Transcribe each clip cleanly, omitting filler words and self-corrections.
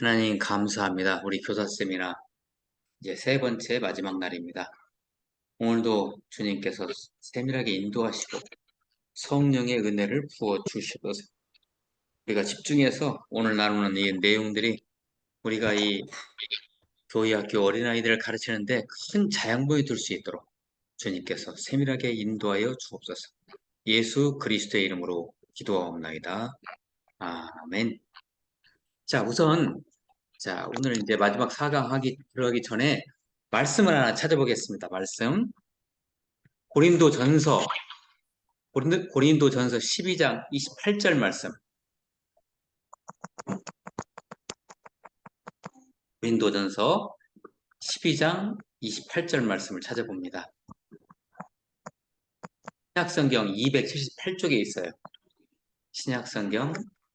하나님 감사합니다. 우리 교사 세미나 이제 세 번째 마지막 날입니다. 오늘도 주님께서 세밀하게 인도하시고 성령의 은혜를 부어 주시옵소서. 우리가 집중해서 오늘 나누는 이 내용들이 우리가 이 교회 학교 어린아이들을 가르치는데 큰 자양분이 될 수 있도록 주님께서 세밀하게 인도하여 주옵소서. 예수 그리스도의 이름으로 기도하옵나이다. 아멘. 자, 우선 오늘 이제 마지막 4강 들어가기 전에 말씀을 하나 찾아보겠습니다. 말씀. 고린도전서 12장 28절 말씀. 고린도전서 12장 28절 말씀을 찾아봅니다. 신약성경 278쪽에 있어요. 신약성경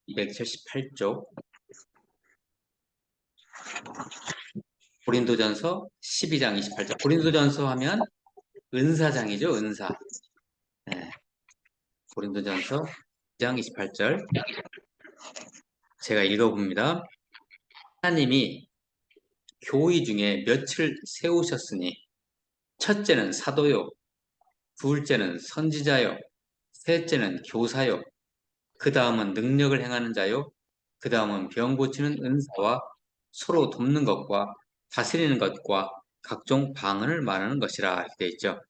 278쪽. 고린도전서 12장 28절. 고린도전서 하면 은사장이죠, 은사. 네. 고린도전서 2장 28절. 제가 읽어봅니다. 하나님이 교의 중에 며칠 세우셨으니 첫째는 사도요, 둘째는 선지자요, 셋째는 교사요, 그 다음은 능력을 행하는 자요, 그 다음은 병 고치는 은사와 서로 돕는 것과 다스리는 것과 각종 방언을 말하는 것이라 이렇게 되어 있죠.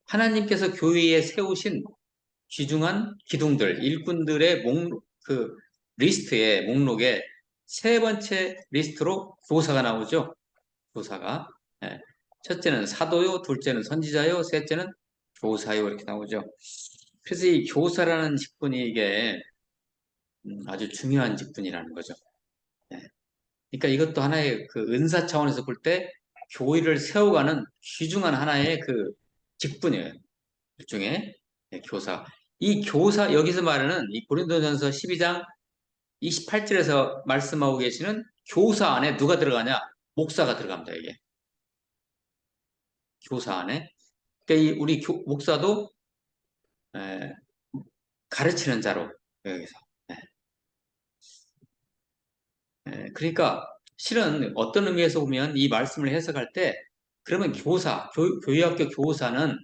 하나님께서 교회에 세우신 귀중한 기둥들, 일꾼들의 리스트에, 목록에 세 번째 리스트로 교사가 나오죠. 교사가. 예. 첫째는 사도요, 둘째는 선지자요, 셋째는 교사요, 이렇게 나오죠. 그래서 이 교사라는 직분이 이게 아주 중요한 직분이라는 거죠. 예. 그러니까 이것도 하나의 그 은사 차원에서 볼 때 교회를 세워가는 귀중한 하나의 그 직분이에요. 일종의 교사. 이 교사, 여기서 말하는 이 고린도전서 12장 28절에서 말씀하고 계시는 교사 안에 누가 들어가냐? 목사가 들어갑니다, 이게. 교사 안에. 그러니까 우리 목사도 에, 가르치는 자로 여기서. 그러니까 실은 어떤 의미에서 보면 이 말씀을 해석할 때 그러면 교회학교 교사는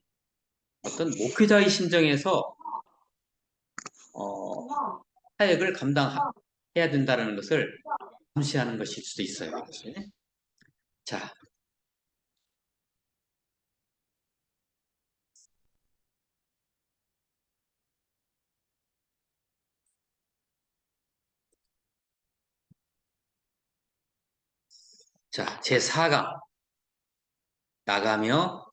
어떤 목회자의 심정에서 사역을 감당해야 된다는 것을 암시하는 것일 수도 있어요. 이것이. 자, 제4강 나가며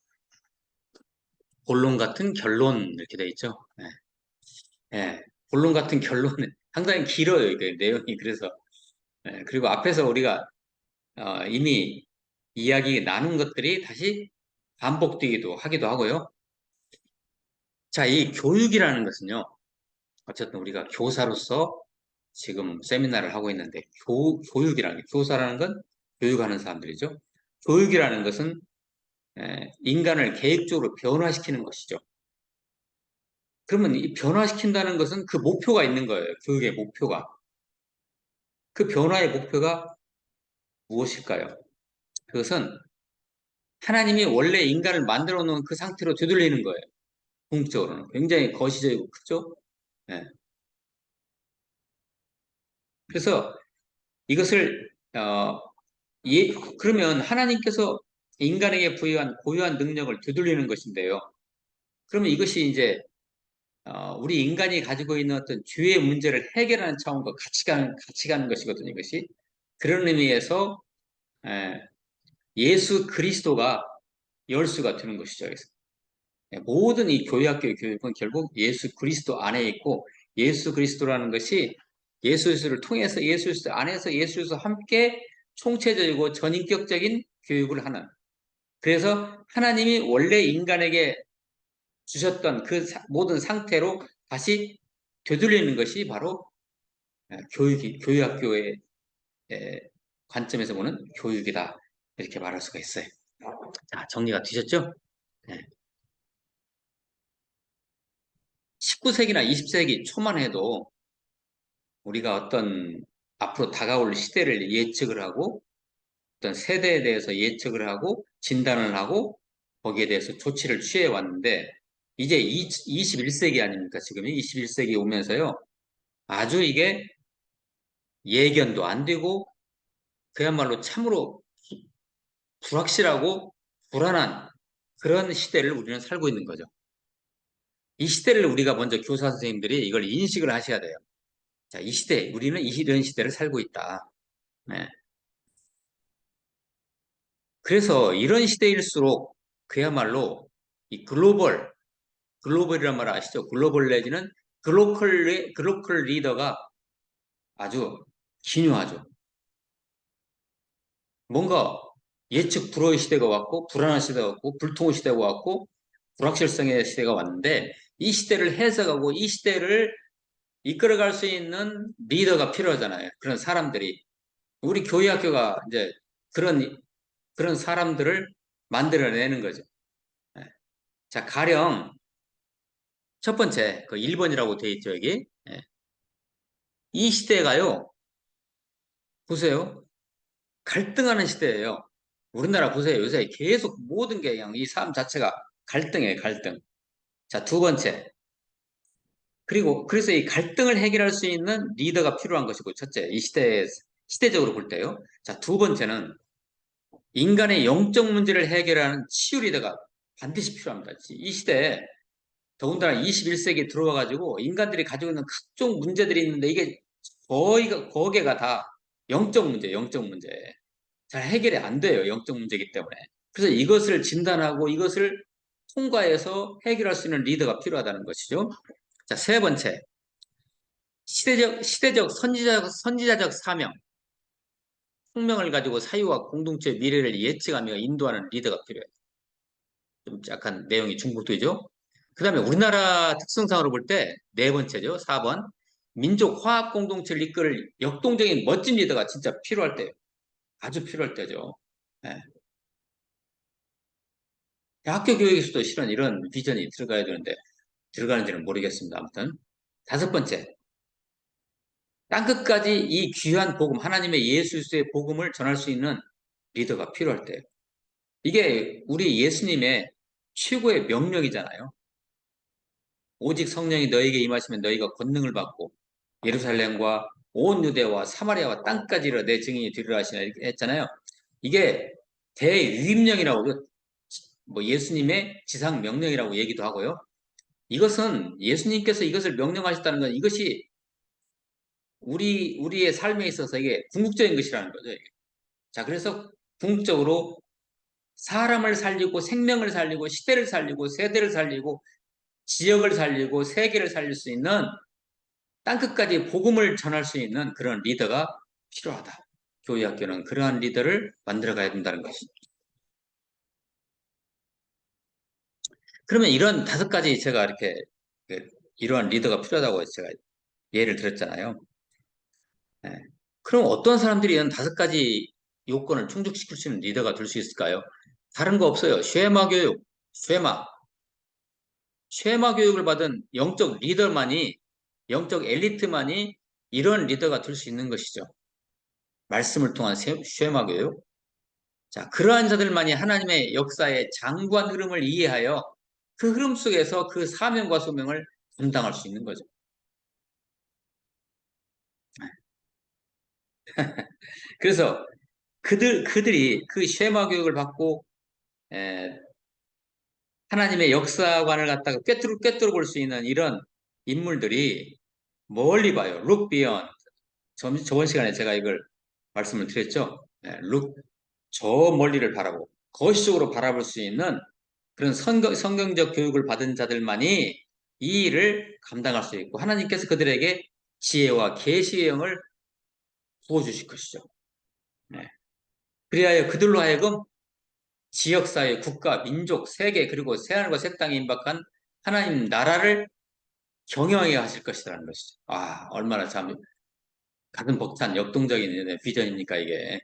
본론 같은 결론 이렇게 돼 있죠. 본론 같은 결론은 상당히 길어요. 이게 내용이 그래서 그리고 앞에서 우리가 이미 이야기 나눈 것들이 다시 반복되기도 하기도 하고요. 자, 이 교육이라는 것은요. 어쨌든 우리가 교사로서 지금 세미나를 하고 있는데 교육이라는 교사라는 건 교육하는 사람들이죠. 교육이라는 것은 인간을 계획적으로 변화시키는 것이죠. 그러면 이 변화시킨다는 것은 그 목표가 있는 거예요. 교육의 목표가. 그 변화의 목표가 무엇일까요? 그것은 하나님이 원래 인간을 만들어 놓은 그 상태로 되돌리는 거예요. 궁극적으로는. 굉장히 거시적이고 크죠? 예. 그래서 이것을, 그러면 하나님께서 인간에게 부여한 고유한 능력을 되돌리는 것인데요. 그러면 이것이 이제, 우리 인간이 가지고 있는 어떤 죄의 문제를 해결하는 차원과 같이 가는 것이거든요, 이것이. 그런 의미에서, 예수 그리스도가 열수가 되는 것이죠. 그래서. 모든 이 교회학교의 교육은 결국 예수 그리스도 안에 있고 예수 그리스도라는 것이 예수 그리스도를 통해서 예수 그리스도 안에서 예수 그리스도 함께 총체적이고 전인격적인 교육을 하는 그래서 하나님이 원래 인간에게 주셨던 그 모든 상태로 다시 되돌리는 것이 바로 교육학교의 관점에서 보는 교육이다 이렇게 말할 수가 있어요. 자, 정리가 되셨죠? 네. 19세기나 20세기 초만 해도 우리가 어떤 앞으로 다가올 시대를 예측을 하고 어떤 세대에 대해서 예측을 하고 진단을 하고 거기에 대해서 조치를 취해 왔는데 이제 21세기 아닙니까? 지금이 21세기 오면서요. 아주 이게 예견도 안 되고 그야말로 참으로 불확실하고 불안한 그런 시대를 우리는 살고 있는 거죠. 이 시대를 우리가 먼저 교사 선생님들이 이걸 인식을 하셔야 돼요. 자, 이 시대, 우리는 이런 시대를 살고 있다. 네. 그래서 이런 시대일수록 그야말로 이 글로벌이란 말 아시죠? 글로벌 내지는 글로컬 리더가 아주 중요하죠. 뭔가 예측 불허의 시대가 왔고, 불안한 시대가 왔고, 불통의 시대가 왔고, 불확실성의 시대가 왔는데, 이 시대를 해석하고 이 시대를 이끌어갈 수 있는 리더가 필요하잖아요. 그런 사람들이. 우리 교회 학교가 이제 그런 사람들을 만들어내는 거죠. 예. 자, 가령, 첫 번째, 그 1번이라고 돼 있죠, 여기. 예. 이 시대가요, 보세요. 갈등하는 시대예요. 우리나라 보세요. 요새 계속 모든 게 그냥 이 삶 자체가 갈등이에요, 갈등. 자, 두 번째. 그리고 그래서 이 갈등을 해결할 수 있는 리더가 필요한 것이고, 첫째, 시대적으로 볼 때요. 자, 두 번째는 인간의 영적 문제를 해결하는 치유 리더가 반드시 필요합니다. 이 시대에 더군다나 21세기에 들어와가지고 인간들이 가지고 있는 각종 문제들이 있는데 이게 거기가 다 영적 문제. 잘 해결이 안 돼요. 영적 문제이기 때문에. 그래서 이것을 진단하고 이것을 통과해서 해결할 수 있는 리더가 필요하다는 것이죠. 자, 세 번째. 선지자적 사명. 숙명을 가지고 사유와 공동체의 미래를 예측하며 인도하는 리더가 필요해요. 좀 약간 내용이 중복되죠? 그 다음에 우리나라 특성상으로 볼 때 네 번째죠. 4번. 민족 화합 공동체를 이끌 역동적인 멋진 리더가 진짜 필요할 때예요. 아주 필요할 때죠. 예. 학교 교육에서도 실은 이런 비전이 들어가야 되는데 들어가는지는 모르겠습니다. 아무튼 다섯 번째, 땅끝까지 이 귀한 복음, 하나님의 예수 그리스도의 복음을 전할 수 있는 리더가 필요할 때예요. 이게 우리 예수님의 최고의 명령이잖아요. 오직 성령이 너에게 임하시면 너희가 권능을 받고 예루살렘과 온 유대와 사마리아와 땅까지 이르러 내 증인이 되리라 하시나 이렇게 했잖아요. 이게 대유임령이라고 뭐 예수님의 지상 명령이라고 얘기도 하고요. 이것은 예수님께서 이것을 명령하셨다는 건 이것이 우리의 삶에 있어서 이게 궁극적인 것이라는 거죠. 이게. 자, 그래서 궁극적으로 사람을 살리고 생명을 살리고 시대를 살리고 세대를 살리고 지역을 살리고 세계를 살릴 수 있는 땅끝까지 복음을 전할 수 있는 그런 리더가 필요하다. 교회 학교는 그러한 리더를 만들어 가야 된다는 것입니다. 그러면 이런 다섯 가지 제가 이렇게 이러한 리더가 필요하다고 제가 예를 들었잖아요. 네. 그럼 어떤 사람들이 이런 다섯 가지 요건을 충족시킬 수 있는 리더가 될 수 있을까요? 다른 거 없어요. 쉐마 교육, 쉐마. 쉐마 교육을 받은 영적 엘리트만이 이런 리더가 될 수 있는 것이죠. 말씀을 통한 쉐마 교육. 자, 그러한 자들만이 하나님의 역사의 장구한 흐름을 이해하여 그 흐름 속에서 그 사명과 소명을 감당할 수 있는 거죠. 그래서 그들이 그 쉐마 교육을 받고 에, 하나님의 역사관을 갖다가 꿰뚫어 볼 수 있는 이런 인물들이 멀리 봐요. Look beyond. 저번 시간에 제가 이걸 말씀을 드렸죠. 저 멀리를 바라보고 거시적으로 바라볼 수 있는 그런 성경적 교육을 받은 자들만이 이 일을 감당할 수 있고 하나님께서 그들에게 지혜와 계시의 영을 부어주실 것이죠. 네. 그리하여 그들로 하여금 지역사회, 국가, 민족, 세계 그리고 새하늘과 새 땅에 임박한 하나님 나라를 경영하게 하실 것이라는 것이죠. 아, 얼마나 참 가슴 벅찬 역동적인 비전입니까 이게.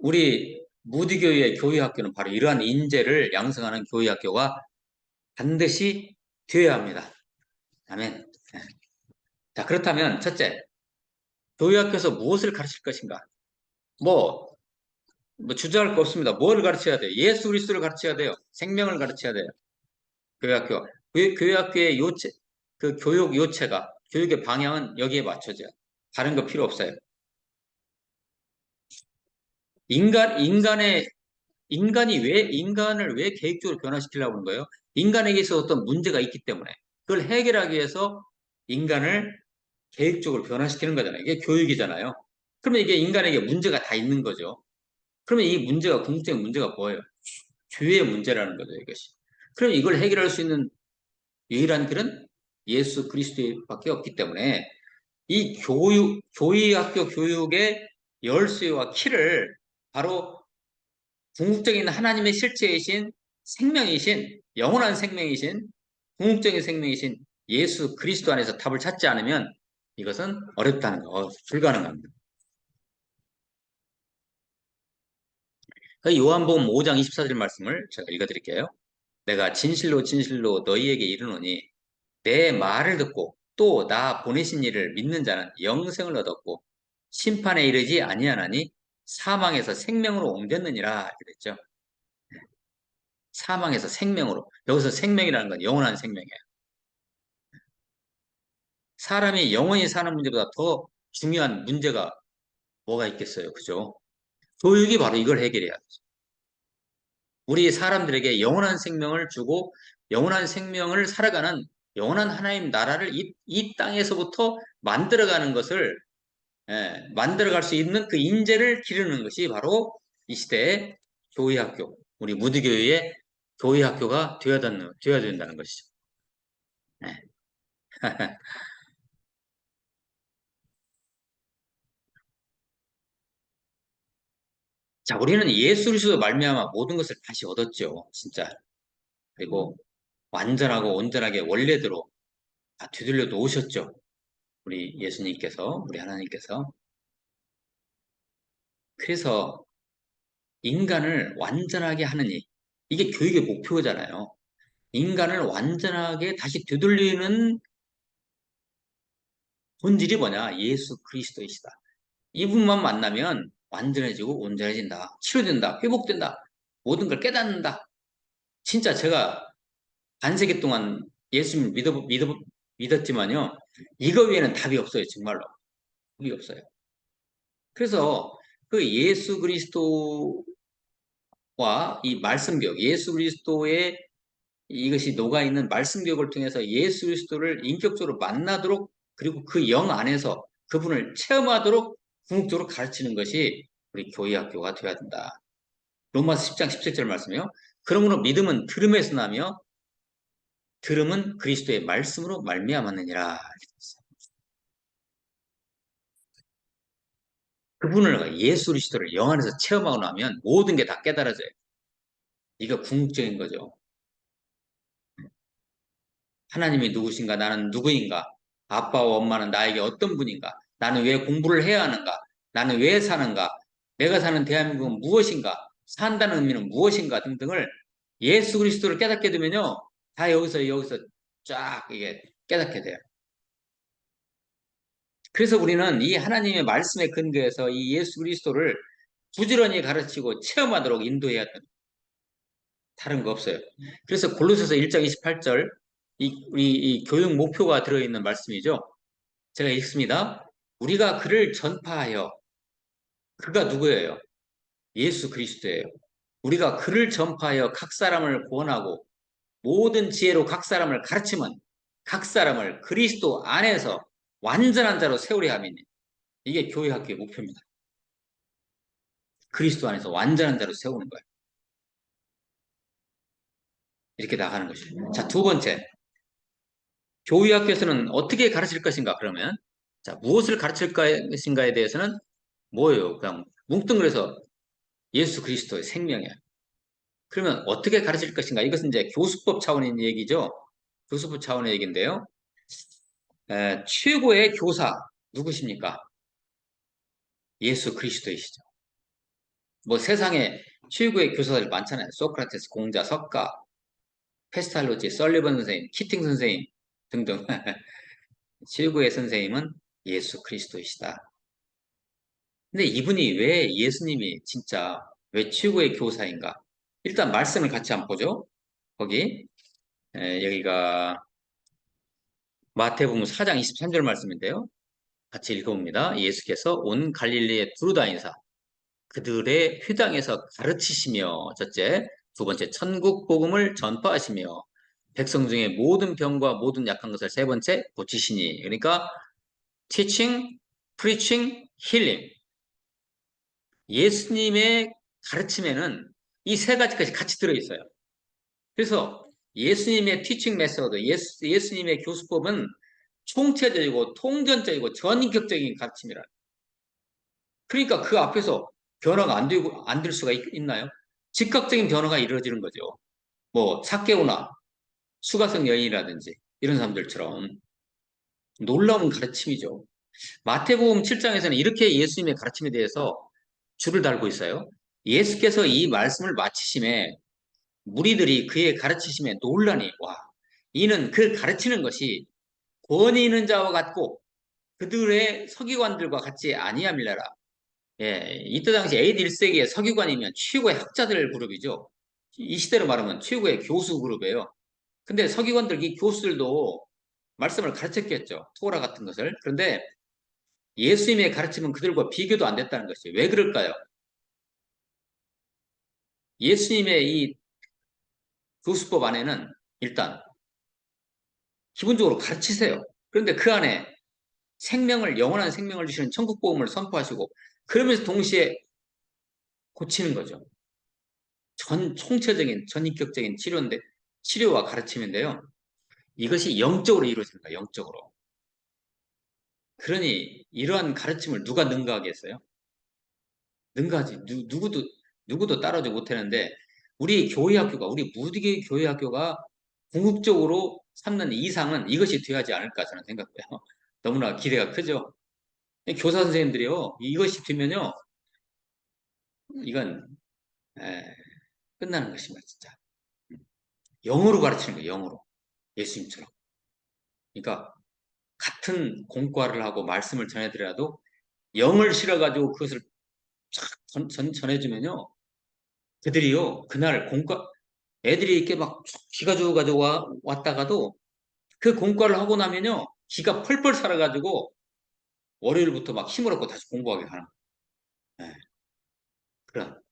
우리 무디교회의 교회학교는 바로 이러한 인재를 양성하는 교회학교가 반드시 되어야 합니다. 아멘. 자, 그렇다면 첫째, 교회학교에서 무엇을 가르칠 것인가? 뭐, 뭐 주저할 거 없습니다. 뭘 가르쳐야 돼요? 예수 그리스도를 가르쳐야 돼요. 생명을 가르쳐야 돼요. 교회학교. 교회학교의 요체, 그 교육 요체가, 교육의 방향은 여기에 맞춰져요. 다른 거 필요 없어요. 인간의, 인간을 왜 계획적으로 변화시키려고 하는 거예요? 인간에게서 어떤 문제가 있기 때문에. 그걸 해결하기 위해서 인간을 계획적으로 변화시키는 거잖아요. 이게 교육이잖아요. 그러면 이게 인간에게 문제가 다 있는 거죠. 그러면 이 문제가, 궁극적인 문제가 뭐예요? 죄의 문제라는 거죠, 이것이. 그럼 이걸 해결할 수 있는 유일한 길은 예수 그리스도밖에 없기 때문에 이 교회학교 교육의 열쇠와 키를 바로 궁극적인 하나님의 실체이신 생명이신, 영원한 생명이신, 궁극적인 생명이신 예수 그리스도 안에서 답을 찾지 않으면 이것은 어렵다는 거, 불가능합니다. 그 요한복음 5장 24절 말씀을 제가 읽어드릴게요. 내가 진실로 진실로 너희에게 이르노니 내 말을 듣고 또 나 보내신 이를 믿는 자는 영생을 얻었고 심판에 이르지 아니하나니 사망에서 생명으로 옮겼느니라 이렇게 됐죠. 사망에서 생명으로. 여기서 생명이라는 건 영원한 생명이에요. 사람이 영원히 사는 문제보다 더 중요한 문제가 뭐가 있겠어요. 그죠? 교육이 바로 이걸 해결해야 돼요. 우리 사람들에게 영원한 생명을 주고 영원한 생명을 살아가는 영원한 하나님 나라를 이 땅에서부터 만들어가는 것을 만들어갈 수 있는 그 인재를 기르는 것이 바로 이 시대의 교회학교, 우리 무드교회의 교회학교가 되어야 된다는 것이죠. 네. 자, 우리는 예수 그리스도 말미암아 모든 것을 다시 얻었죠. 진짜. 그리고 완전하고 온전하게 원래대로 다 되돌려 놓으셨죠. 우리 예수님께서, 우리 하나님께서. 그래서 인간을 완전하게 하는 일. 이게 교육의 목표잖아요. 인간을 완전하게 다시 되돌리는 본질이 뭐냐? 예수 그리스도이시다. 이분만 만나면 완전해지고 온전해진다. 치료된다. 회복된다. 모든 걸 깨닫는다. 진짜 제가 반세기 동안 예수님 믿었지만요. 이거 외에는 답이 없어요. 정말로. 답이 없어요. 그래서 그 예수 그리스도와 이 말씀교육, 예수 그리스도의 이것이 녹아있는 말씀교육을 통해서 예수 그리스도를 인격적으로 만나도록 그리고 그 영 안에서 그분을 체험하도록 궁극적으로 가르치는 것이 우리 교회 학교가 되어야 된다. 로마서 10장 17절 말씀이요. 그러므로 믿음은 들음에서 나며 들음은 그리스도의 말씀으로 말미암았느니라. 그분을 예수 그리스도를 영 안에서 체험하고 나면 모든 게 다 깨달아져요. 이거 궁극적인 거죠. 하나님이 누구신가? 나는 누구인가? 아빠와 엄마는 나에게 어떤 분인가? 나는 왜 공부를 해야 하는가? 나는 왜 사는가? 내가 사는 대한민국은 무엇인가? 산다는 의미는 무엇인가? 등등을 예수 그리스도를 깨닫게 되면요. 다 여기서 쫙 이게 깨닫게 돼요. 그래서 우리는 이 하나님의 말씀에 근거해서 이 예수 그리스도를 부지런히 가르치고 체험하도록 인도해야 됩니다. 다른 거 없어요. 그래서 골로새서 1장 28절 이 교육 목표가 들어있는 말씀이죠. 제가 읽습니다. 우리가 그를 전파하여 그가 누구예요? 예수 그리스도예요. 우리가 그를 전파하여 각 사람을 구원하고 모든 지혜로 각 사람을 가르치면 각 사람을 그리스도 안에서 완전한 자로 세우려 함이니 이게 교회 학교의 목표입니다. 그리스도 안에서 완전한 자로 세우는 거예요. 이렇게 나가는 것이죠. 자, 두 번째. 교회 학교에서는 어떻게 가르칠 것인가 그러면 자, 무엇을 가르칠 것인가에 대해서는 뭐예요? 그냥 뭉뚱그려서 예수 그리스도의 생명이에요. 그러면 어떻게 가르칠 것인가? 이것은 이제 교수법 차원의 얘기죠. 교수법 차원의 얘기인데요. 최고의 교사 누구십니까? 예수 그리스도이시죠. 뭐 세상에 최고의 교사들 많잖아요. 소크라테스, 공자, 석가, 페스탈로지, 설리번 선생님, 키팅 선생님 등등. 최고의 선생님은 예수 그리스도이시다. 근데 이분이 왜 예수님이 진짜 왜 최고의 교사인가? 일단 말씀을 같이 한번 보죠. 거기 여기가 마태복음 4장 23절 말씀인데요. 같이 읽어봅니다. 예수께서 온 갈릴리에 두루다니사 그들의 회당에서 가르치시며 첫째, 두 번째 천국 복음을 전파하시며 백성 중에 모든 병과 모든 약한 것을 세 번째 고치시니 그러니까 teaching, preaching, healing 예수님의 가르침에는 이 세 가지까지 같이 들어있어요. 그래서 예수님의 티칭 메서드, 예수님의 교수법은 총체적이고 통전적이고 전인격적인 가르침이라. 그러니까 그 앞에서 변화가 안 될 수가 있나요? 즉각적인 변화가 이루어지는 거죠. 뭐 삭개오나 수가성 여인이라든지 이런 사람들처럼 놀라운 가르침이죠. 마태복음 7장에서는 이렇게 예수님의 가르침에 대해서 줄을 달고 있어요. 예수께서 이 말씀을 마치심에 무리들이 그의 가르치심에 놀라니 와 이는 그 가르치는 것이 권위 있는 자와 같고 그들의 서기관들과 같이 아니함이라라. 예, 이때 당시 AD 1세기의 서기관이면 최고의 학자들 그룹이죠. 이 시대로 말하면 최고의 교수 그룹이에요. 근데 서기관들, 이 교수들도 말씀을 가르쳤겠죠. 토라 같은 것을. 그런데 예수님의 가르침은 그들과 비교도 안 됐다는 것이에요. 왜 그럴까요? 예수님의 이 교수법 안에는 일단 기본적으로 가르치세요. 그런데 그 안에 생명을, 영원한 생명을 주시는 천국복음을 선포하시고 그러면서 동시에 고치는 거죠. 총체적인, 전인격적인 치료인데, 치료와 가르침인데요. 이것이 영적으로 이루어지는 거예요, 영적으로. 그러니 이러한 가르침을 누가 능가하겠어요? 능가하지. 누구도 따라오지 못하는데, 우리 교회 학교가, 우리 무디게 교회 학교가 궁극적으로 삼는 이상은 이것이 되어야지 않을까 저는 생각해요. 너무나 기대가 크죠. 교사 선생님들이요, 이것이 되면요, 이건 에, 끝나는 것입니다, 진짜. 영어로 가르치는 거예요, 영어로. 예수님처럼. 그러니까 같은 공과를 하고 말씀을 전해드려도 영을 실어가지고 그것을 전해주면요. 그들이요, 그날 공과, 애들이 이렇게 막 기가 죽어가지고 왔다가도 그 공과를 하고 나면요. 기가 펄펄 살아가지고 월요일부터 막 힘을 얻고 다시 공부하게 하는 거예요. 네, 그런.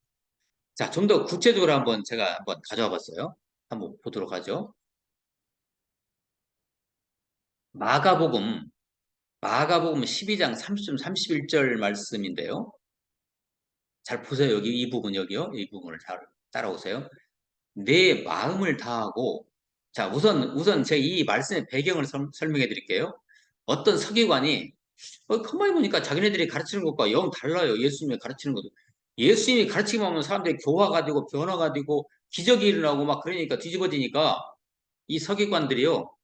자, 좀 더 구체적으로 한번 제가 한번 가져와 봤어요. 한번 보도록 하죠. 마가복음, 마가복음 12장 30절, 31절 말씀인데요. 잘 보세요. 여기 이 부분 여기요. 이 부분을 잘 따라오세요. 내 마음을 다하고 자, 우선 제가 이 말씀의 배경을 설명해 드릴게요. 어떤 서기관이 가만히 보니까 자기네들이 가르치는 것과 영 달라요. 예수님이 가르치는 것도. 예수님이 가르치기만 하면 사람들이 교화가 되고 변화가 되고 기적이 일어나고 막 그러니까 뒤집어지니까 이 서기관들이요.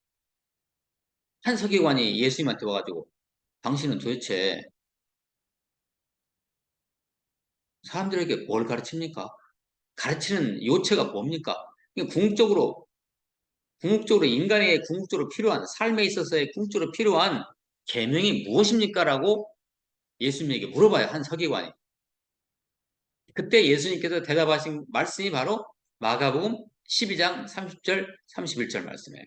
한 서기관이 예수님한테 와가지고 당신은 도대체 사람들에게 뭘 가르칩니까? 가르치는 요체가 뭡니까? 궁극적으로 인간에게 궁극적으로 필요한 삶에 있어서의 궁극적으로 필요한 계명이 무엇입니까? 라고 예수님에게 물어봐요. 한 서기관이. 그때 예수님께서 대답하신 말씀이 바로 마가복음 12장 30절, 31절 말씀이에요.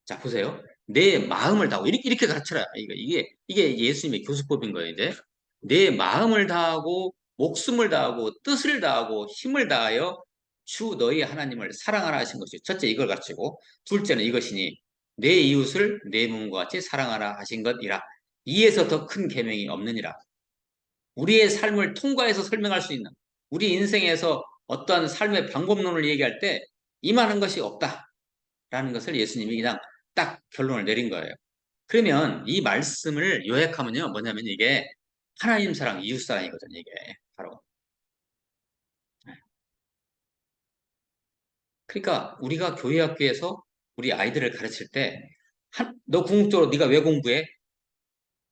자, 보세요. 내 마음을 다하고 이렇게 가르쳐라. 이게 예수님의 교수법인 거예요, 이제. 내 마음을 다하고 목숨을 다하고 뜻을 다하고 힘을 다하여 주 너희 하나님을 사랑하라 하신 것이 첫째 이걸 가르치고 둘째는 이것이니 내 이웃을 내 몸과 같이 사랑하라 하신 것이라. 이에서 더 큰 계명이 없느니라. 우리의 삶을 통과해서 설명할 수 있는 우리 인생에서 어떠한 삶의 방법론을 얘기할 때 이만한 것이 없다라는 것을 예수님이 그냥 딱 결론을 내린 거예요. 그러면 이 말씀을 요약하면요. 뭐냐면 이게 하나님 사랑, 이웃 사랑이거든요. 이게 바로. 그러니까 우리가 교회 학교에서 우리 아이들을 가르칠 때 너 궁극적으로 네가 왜 공부해?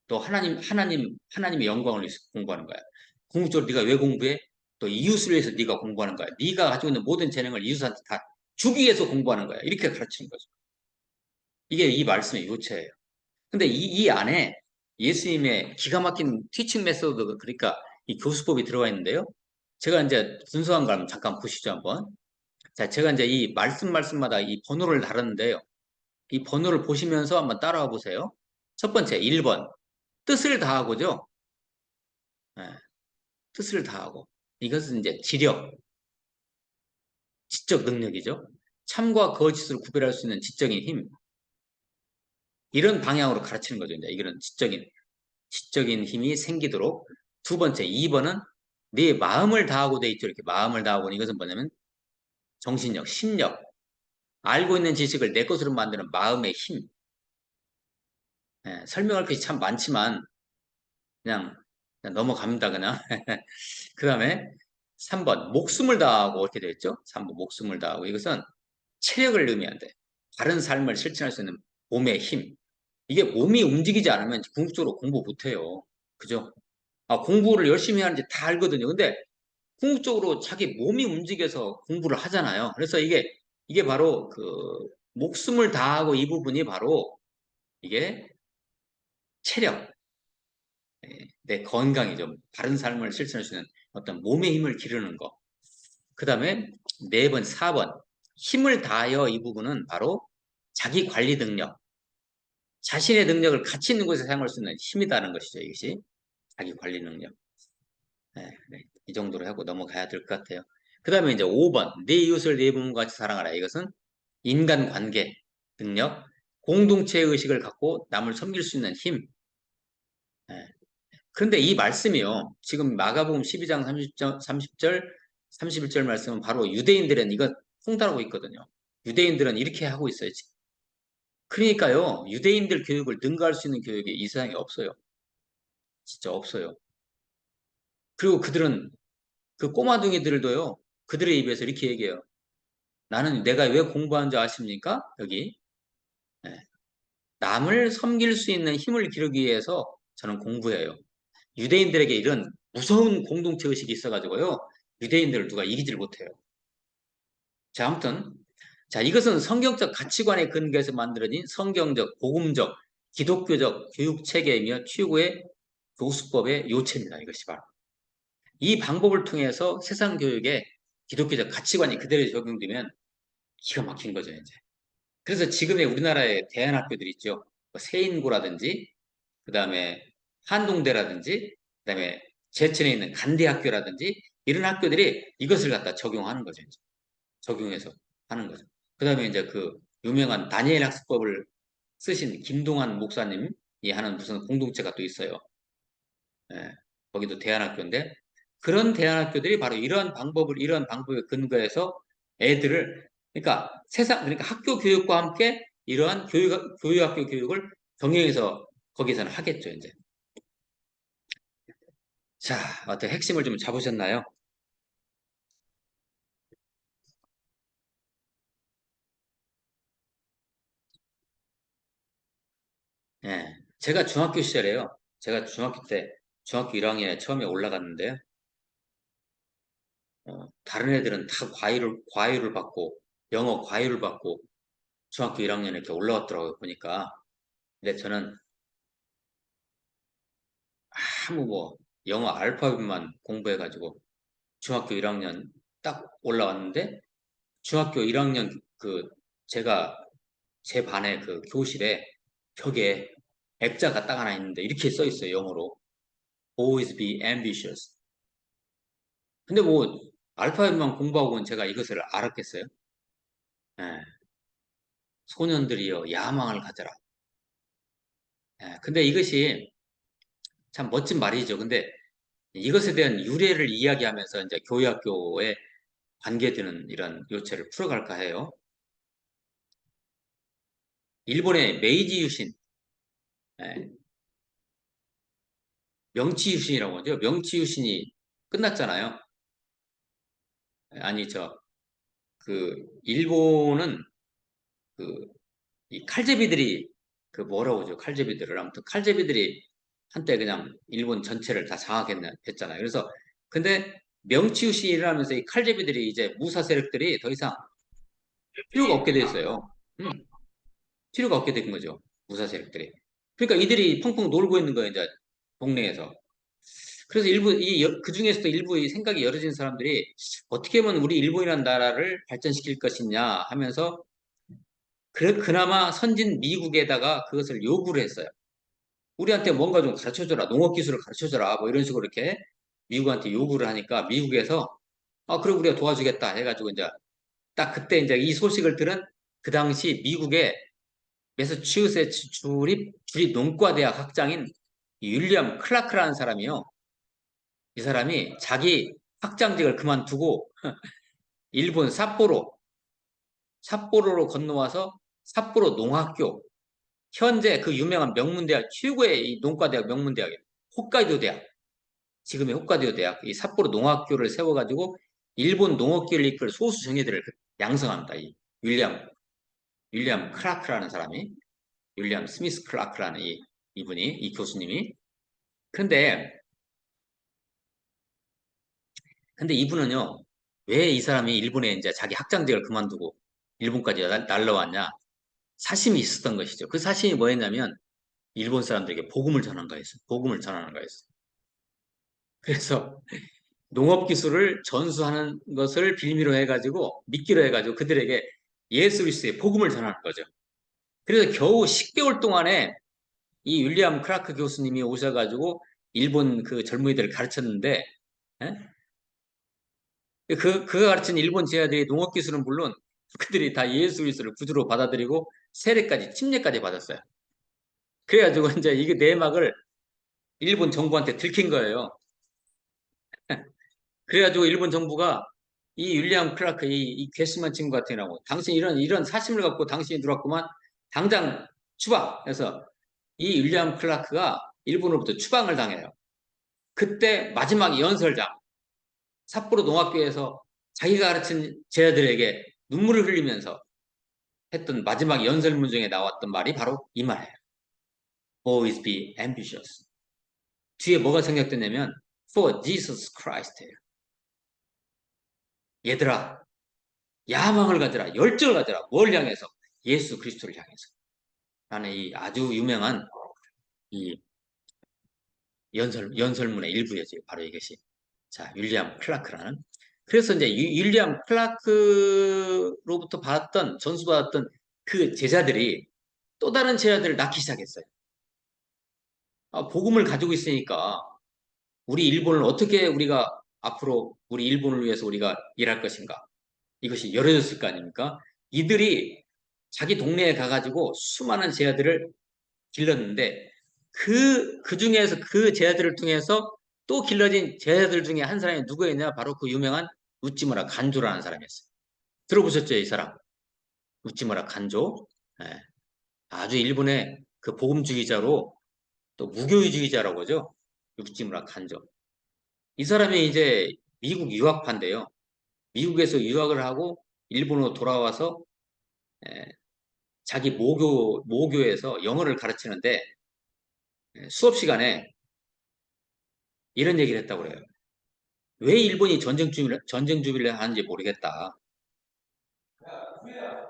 또 하나님의 영광을 위해서 공부하는 거야. 궁극적으로 네가 왜 공부해? 또 이웃을 위해서 네가 공부하는 거야. 네가 가지고 있는 모든 재능을 이웃한테 다 주기 위해서 공부하는 거야. 이렇게 가르치는 거죠. 이게 이 말씀의 요체예요. 근데 이 안에 예수님의 기가 막힌 티칭 메소드, 그러니까 이 교수법이 들어가 있는데요. 제가 이제 순서한 걸 잠깐 보시죠, 한번. 자, 제가 이제 이 말씀마다 이 번호를 달았는데요. 이 번호를 보시면서 한번 따라와 보세요. 첫 번째, 1번. 뜻을 다하고죠. 예, 뜻을 다하고. 이것은 이제 지력, 지적 능력이죠. 참과 거짓을 구별할 수 있는 지적인 힘. 이런 방향으로 가르치는 거죠. 이제 이런 지적인 힘이 생기도록. 두 번째, 2번은 네 마음을 다하고 돼 있죠. 이렇게 마음을 다하고. 이것은 뭐냐면 정신력, 심력. 알고 있는 지식을 내 것으로 만드는 마음의 힘. 예, 설명할 것이 참 많지만 그냥 넘어갑니다. 그냥. 그 다음에 3번 목숨을 다하고 이렇게 되어 있죠. 3번 목숨을 다하고. 이것은 체력을 의미한대. 바른 삶을 실천할 수 있는 몸의 힘. 이게 몸이 움직이지 않으면 궁극적으로 공부 못해요. 그죠? 공부를 열심히 하는지 다 알거든요. 근데 궁극적으로 자기 몸이 움직여서 공부를 하잖아요. 그래서 이게 바로 그 목숨을 다하고 이 부분이 바로 이게 체력, 내 건강이죠. 바른 삶을 실천할 수 있는 어떤 몸의 힘을 기르는 거. 그 다음에 4번, 4번. 힘을 다하여 이 부분은 바로 자기 관리 능력. 자신의 능력을 가치 있는 곳에 사용할 수 있는 힘이다는 것이죠. 이것이. 자기 관리 능력. 네, 네. 이 정도로 하고 넘어가야 될 것 같아요. 그 다음에 이제 5번. 네 이웃을 네 몸과 같이 사랑하라. 이것은 인간관계 능력, 공동체 의식을 갖고 남을 섬길 수 있는 힘. 네. 그런데 이 말씀이요. 지금 마가복음 12장 30절, 31절 말씀은 바로 유대인들은 이거 통달하고 있거든요. 유대인들은 이렇게 하고 있어요. 그러니까요. 유대인들 교육을 능가할 수 있는 교육이 이 세상에 없어요. 진짜 없어요. 그리고 그들은 그 꼬마둥이들도요. 그들의 입에서 이렇게 얘기해요. 나는 내가 왜 공부한 줄 아십니까? 여기. 네. 남을 섬길 수 있는 힘을 기르기 위해서 저는 공부해요. 유대인들에게 이런 무서운 공동체 의식이 있어가지고요. 유대인들을 누가 이기질 못해요. 자, 아무튼 자, 이것은 성경적 가치관에 근거해서 만들어진 성경적, 복음적, 기독교적 교육 체계이며 최고의 교수법의 요체입니다. 이것이 바로. 이 방법을 통해서 세상 교육에 기독교적 가치관이 그대로 적용되면 기가 막힌 거죠, 이제. 그래서 지금의 우리나라의 대안학교들 있죠. 뭐 세인고라든지, 그 다음에 한동대라든지, 그 다음에 제천에 있는 간대학교라든지, 이런 학교들이 이것을 갖다 적용하는 거죠, 이제. 적용해서 하는 거죠. 그 다음에 이제 그 유명한 다니엘 학습법을 쓰신 김동환 목사님이 하는 무슨 공동체가 또 있어요. 예, 거기도 대안학교인데, 그런 대안학교들이 바로 이러한 방법에 근거해서 애들을, 그러니까 그러니까 학교 교육과 함께 이러한 교육학교 교육을 병행해서 거기서는 하겠죠, 이제. 자, 어떻게 핵심을 좀 잡으셨나요? 예. 제가 중학교 시절에요. 제가 중학교 1학년에 처음에 올라갔는데요. 다른 애들은 다 과외를 받고, 영어 과외를 받고, 중학교 1학년에 이렇게 올라왔더라고요, 보니까. 근데 저는 아무 영어 알파벳만 공부해가지고 중학교 1학년 딱 올라왔는데 중학교 1학년 제가 제 반의 그 교실에 벽에 액자가 딱 하나 있는데 이렇게 써 있어요, 영어로. Always be ambitious. 근데 알파벳만 공부하고는 제가 이것을 알았겠어요? 예, 소년들이여 야망을 가져라. 예, 근데 이것이 참 멋진 말이죠. 근데 이것에 대한 유래를 이야기하면서 이제 교회학교에 관계되는 이런 요체를 풀어갈까 해요. 일본의 메이지 유신, 예, 명치 유신이라고 하죠. 명치 유신이 끝났잖아요. 아니, 일본은 이 칼제비들이 뭐라고 하죠? 칼제비들을. 아무튼 칼제비들이 한때 그냥 일본 전체를 다 장악했잖아요. 그래서, 근데 명치 유신이 일어나면서 이 칼제비들이 이제 무사 세력들이 더 이상 필요가 없게 됐어요. 필요가 없게 된 거죠. 무사 세력들이. 그러니까 이들이 펑펑 놀고 있는 거예요, 이제 동네에서. 그래서 일부 그 중에서도 일부 이 생각이 열어진 사람들이 어떻게 하면 우리 일본이라는 나라를 발전시킬 것이냐 하면서 그나마 선진 미국에다가 그것을 요구를 했어요. 우리한테 뭔가 좀 가르쳐줘라. 농업 기술을 가르쳐줘라. 뭐 이런 식으로 이렇게 미국한테 요구를 하니까 미국에서 그래 우리가 도와주겠다 해가지고 이제 딱 그때 이제 이 소식을 들은 그 당시 미국의 매사추세츠 주립 농과대학 학장인 윌리엄 클라크라는 사람이요. 이 사람이 자기 학장직을 그만두고 일본 삿포로로 건너와서 삿포로 농학교, 현재 그 유명한 명문대학, 최고의 이 농과대학 명문대학이에요. 홋카이도 대학, 지금의 홋카이도 대학, 이 삿포로 농학교를 세워가지고 일본 농업계를 이끌 소수 정예들을 양성합니다. 이 윌리엄 클라크라는 사람이, 윌리엄 스미스 클라크라는 이 교수님이. 그런데, 근데 이분은요, 왜 이 사람이 일본에 이제 자기 학장직을 그만두고 일본까지 날라왔냐? 사심이 있었던 것이죠. 그 사심이 뭐였냐면, 일본 사람들에게 복음을 전한 거였어요. 복음을 전하는 거였어요. 그래서 농업 기술을 전수하는 것을 빌미로 해가지고 믿기로 해가지고 그들에게 예수 그리스도의 복음을 전하는 거죠. 그래서 겨우 10개월 동안에 이 윌리엄 크라크 교수님이 오셔가지고 일본 그 젊은이들을 가르쳤는데 예? 그가 가르친 일본 제자들이 농업 기술은 물론 그들이 다 예수 그리스도를 구주로 받아들이고 세례까지 침례까지 받았어요. 그래가지고 이제 이게 내막을 일본 정부한테 들킨 거예요. 그래가지고 일본 정부가 이 윌리엄 클라크 이 괘씸한 친구 같은 경우 당신 이런 사심을 갖고 당신이 들어왔구만 당장 추방. 그래서 이 윌리엄 클라크가 일본으로부터 추방을 당해요. 그때 마지막 연설장 삿포로 농학교에서 자기가 가르친 제자들에게 눈물을 흘리면서 했던 마지막 연설문 중에 나왔던 말이 바로 이 말이에요. Always be ambitious. 뒤에 뭐가 생략됐냐면 For Jesus Christ예요. 얘들아 야망을 가져라. 열정을 가져라. 뭘 향해서? 예수 그리스도를 향해서. 라는 이 아주 유명한 이 연설문의 일부였죠. 바로 이것이. 자, 윌리엄 클라크라는. 그래서 이제 윌리엄 클라크로부터 전수받았던 그 제자들이 또 다른 제자들을 낳기 시작했어요. 복음을 가지고 있으니까 우리 일본을 어떻게 우리가 앞으로 우리 일본을 위해서 우리가 일할 것인가? 이것이 열어졌을 거 아닙니까? 이들이 자기 동네에 가가지고 수많은 제자들을 길렀는데 그 중에서 그 제자들을 통해서 또 길러진 제자들 중에 한 사람이 누구였냐? 바로 그 유명한 우찌무라 간조라는 사람이었어요. 들어보셨죠, 이 사람? 우찌무라 간조. 예, 아주 일본의 그 복음주의자로 또 무교주의자라고 하죠. 우찌무라 간조. 이 사람이 이제 미국 유학파인데요. 미국에서 유학을 하고 일본으로 돌아와서 예, 자기 모교에서 영어를 가르치는데 수업 시간에 이런 얘기를 했다고 그래요. 왜 일본이 전쟁 준비를 하는지 모르겠다.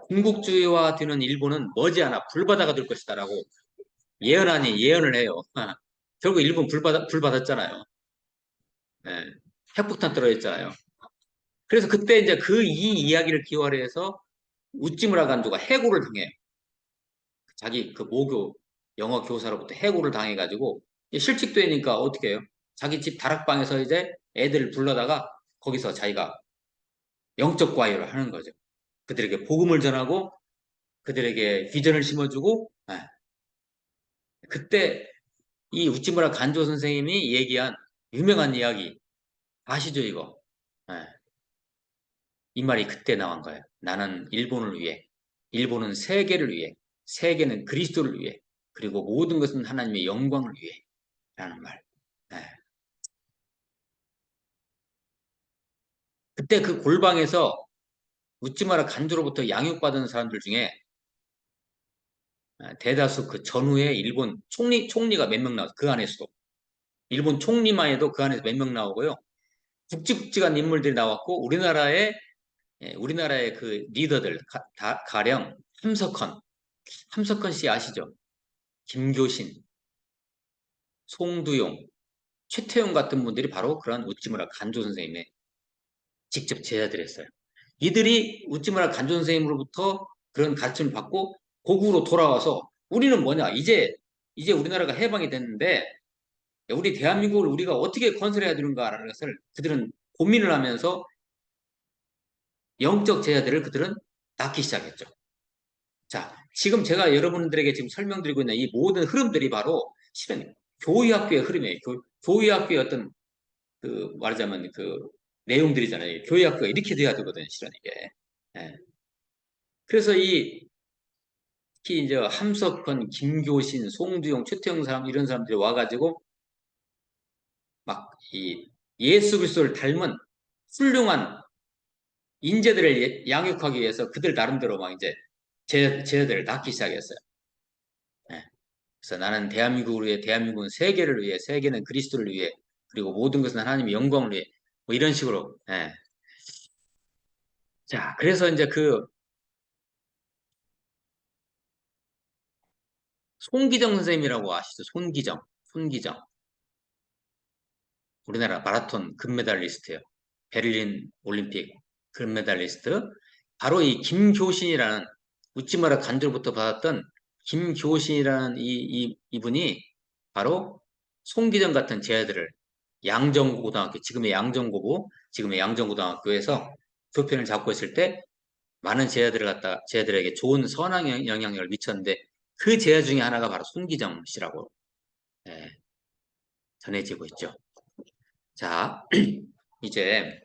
군국주의와 되는 일본은 머지않아 불바다가 될 것이다라고 예언 아닌 예언을 해요. 결국 일본 불 받았잖아요. 예, 핵폭탄 떨어졌잖아요. 그래서 그때 이제 그 이 이야기를 기화로 해서 우찌무라 간도가 해고를 당해요. 자기 그 모교 영어 교사로부터 해고를 당해가지고 실직되니까 어떻게 해요? 자기 집 다락방에서 이제 애들을 불러다가 거기서 자기가 영적 과외를 하는 거죠. 그들에게 복음을 전하고 그들에게 비전을 심어주고 그때 이 우찌무라 간조 선생님이 얘기한 유명한 이야기 아시죠 이거? 예, 이 말이 그때 나온 거예요. 나는 일본을 위해, 일본은 세계를 위해, 세계는 그리스도를 위해, 그리고 모든 것은 하나님의 영광을 위해 라는 말. 예. 그때 그 골방에서 우찌마라 간조로부터 양육받은 사람들 중에 대다수 그 전후에 일본 총리가 몇 명 나왔어요. 그 안에서도. 일본 총리만 해도 그 안에서 몇 명 나오고요. 굵직굵직한 인물들이 나왔고, 우리나라의 그 리더들, 가령 함석헌 씨 아시죠? 김교신, 송두용, 최태원 같은 분들이 바로 그런 우찌무라 간조 선생님의 직접 제자들이 했어요. 이들이 우찌무라 간조 선생님으로부터 그런 가르침을 받고 고국으로 돌아와서 우리는 뭐냐? 이제 우리나라가 해방이 됐는데 우리 대한민국을 우리가 어떻게 건설해야 되는가라는 것을 그들은 고민을 하면서 영적 제자들을 그들은 낳기 시작했죠. 자, 지금 제가 여러분들에게 지금 설명드리고 있는 이 모든 흐름들이 바로 실은 교회학교의 흐름이에요. 교회학교의 어떤 그 말하자면 그 내용들이잖아요. 교회학교가 이렇게 돼야 되거든요. 실은 이게. 예. 그래서 특히 이제 함석헌, 김교신, 송두용, 최태영 사람 이런 사람들이 와가지고 막 이 예수 그리스도를 닮은 훌륭한 인재들을 양육하기 위해서 그들 나름대로 막 이제 제자들을 낳기 시작했어요. 예. 그래서 나는 대한민국을 위해, 대한민국은 세계를 위해, 세계는 그리스도를 위해, 그리고 모든 것은 하나님의 영광을 위해, 뭐 이런 식으로. 예. 자, 그래서 이제 그 손기정 선생님이라고 아시죠? 손기정. 우리나라 마라톤 금메달리스트예요. 베를린 올림픽 금메달리스트. 바로 이 김교신이라는 우찌마라 간주로부터 받았던 김교신이라는 이분이 바로 송기정 같은 제자들을 양정고등학교, 지금의 양정고등학교에서 교편을 잡고 있을 때 많은 제자들에게 좋은 선한 영향력을 미쳤는데 그 제자 중에 하나가 바로 손기정 씨라고 예, 전해지고 있죠. 자, 이제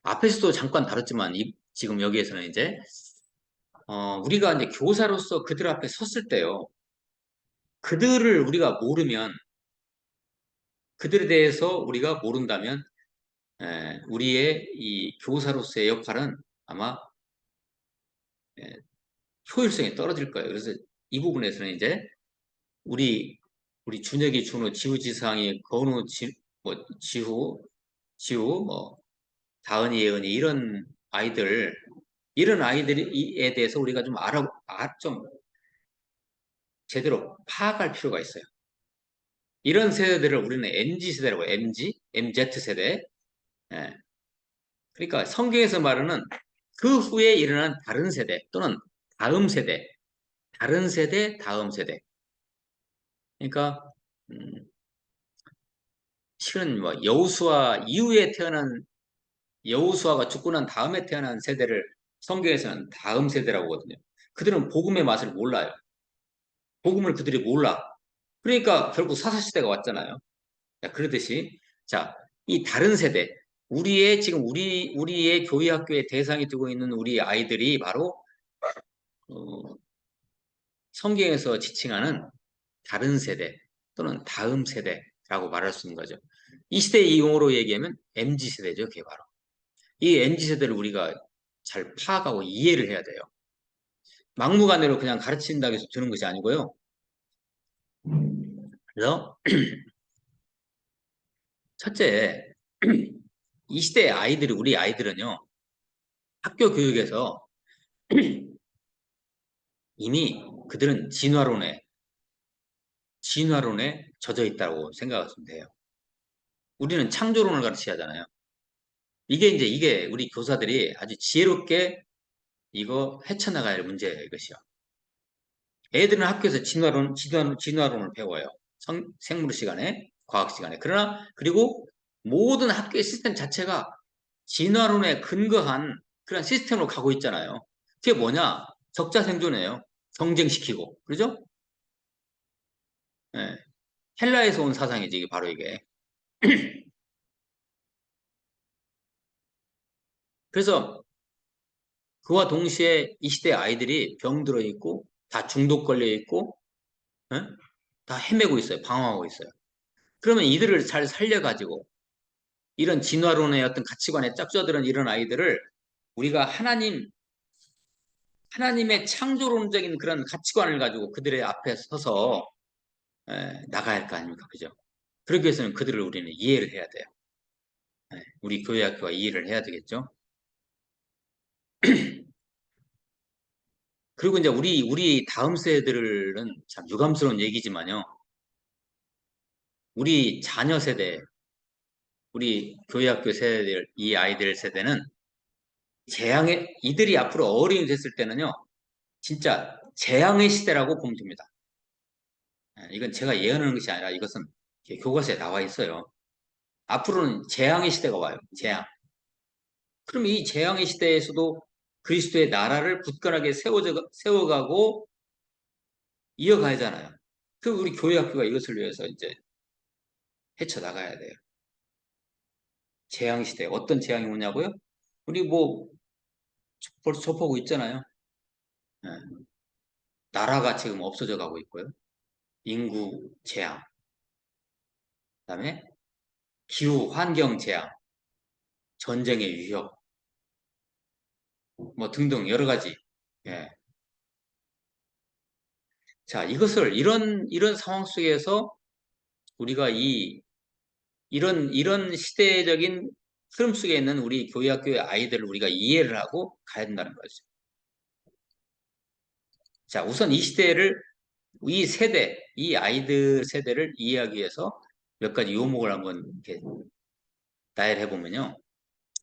앞에서도 잠깐 다뤘지만 지금 여기에서는 이제 우리가 이제 교사로서 그들 앞에 섰을 때요. 그들을 우리가 모르면 그들에 대해서 우리가 모른다면 우리의 이 교사로서의 역할은 아마 예, 효율성이 떨어질 거예요. 그래서 이 부분에서는 이제 우리 준혁이, 준호, 지우지상이, 건우, 지후, 뭐 다은이, 예은이 이런 아이들에 대해서 우리가 좀 좀 제대로 파악할 필요가 있어요. 이런 세대들을 우리는 MZ 세대라고 해요. MZ 세대. 예. 그러니까 성경에서 말하는 그 후에 일어난 다른 세대 또는 다음 세대, 다른 세대, 다음 세대. 그러니까 실은 뭐 여우수아 이후에 태어난 여우수아가 죽고 난 다음에 태어난 세대를 성경에서는 다음 세대라고 하거든요. 그들은 복음의 맛을 몰라요. 복음을 그들이 몰라. 그러니까 결국 사사시대가 왔잖아요. 자, 그러듯이 자, 이 다른 세대 지금 우리의 교회 학교의 대상이 되고 있는 우리 아이들이 바로 어, 성경에서 지칭하는 다른 세대 또는 다음 세대라고 말할 수 있는 거죠. 이 시대 의 용어로 얘기하면 MZ 세대죠, 그게 바로. 이 MZ 세대를 우리가 잘 파악하고 이해를 해야 돼요. 막무가내로 그냥 가르친다고 해서 되는 것이 아니고요. 그래서 첫째, 이 시대의 우리 아이들은요, 학교 교육에서 이미 그들은 진화론에 젖어 있다고 생각하시면 돼요. 우리는 창조론을 가르쳐야 하잖아요. 이게 우리 교사들이 아주 지혜롭게 이거 헤쳐나가야 할 문제예요, 이것이요. 애들은 학교에서 진화론을 배워요. 생물 시간에, 과학 시간에. 그리고 모든 학교의 시스템 자체가 진화론에 근거한 그런 시스템으로 가고 있잖아요. 그게 뭐냐? 적자생존이에요. 경쟁시키고. 그죠? 예. 헬라에서 온 사상이지, 이게 바로 이게. 그래서 그와 동시에 이 시대 아이들이 병들어 있고, 다 중독 걸려 있고, 예? 다 헤매고 있어요. 방황하고 있어요. 그러면 이들을 잘 살려가지고, 이런 진화론의 어떤 가치관에 짝져드는 이런 아이들을 우리가 하나님의 창조론적인 그런 가치관을 가지고 그들의 앞에 서서 나가야 할 거 아닙니까? 그죠? 그러기 위해서는 그들을 우리는 이해를 해야 돼요. 우리 교회학교가 이해를 해야 되겠죠? 그리고 이제 우리 다음 세대들은 참 유감스러운 얘기지만요. 우리 자녀 세대, 우리 교회학교 세대들, 이 아이들 세대는 이들이 앞으로 어른이 됐을 때는요, 진짜 재앙의 시대라고 보면 됩니다. 이건 제가 예언하는 것이 아니라 이것은 교과서에 나와 있어요. 앞으로는 재앙의 시대가 와요. 재앙. 그럼 이 재앙의 시대에서도 그리스도의 나라를 굳건하게 세워가고 이어가야잖아요. 그 우리 교회 학교가 이것을 위해서 이제 헤쳐나가야 돼요. 재앙 시대. 어떤 재앙이 오냐고요? 우리 뭐 벌써 접하고 있잖아요. 예. 나라가 지금 없어져 가고 있고요. 인구 재앙, 그다음에 기후 환경 재앙, 전쟁의 위협, 뭐 등등 여러 가지. 예. 자, 이런 상황 속에서 우리가 이런 시대적인 흐름 속에 있는 우리 교회 학교의 아이들을 우리가 이해를 하고 가야 된다는 거죠. 자, 우선 이 아이들 세대를 이해하기 위해서 몇 가지 요목을 한번 이렇게 나열해 보면요.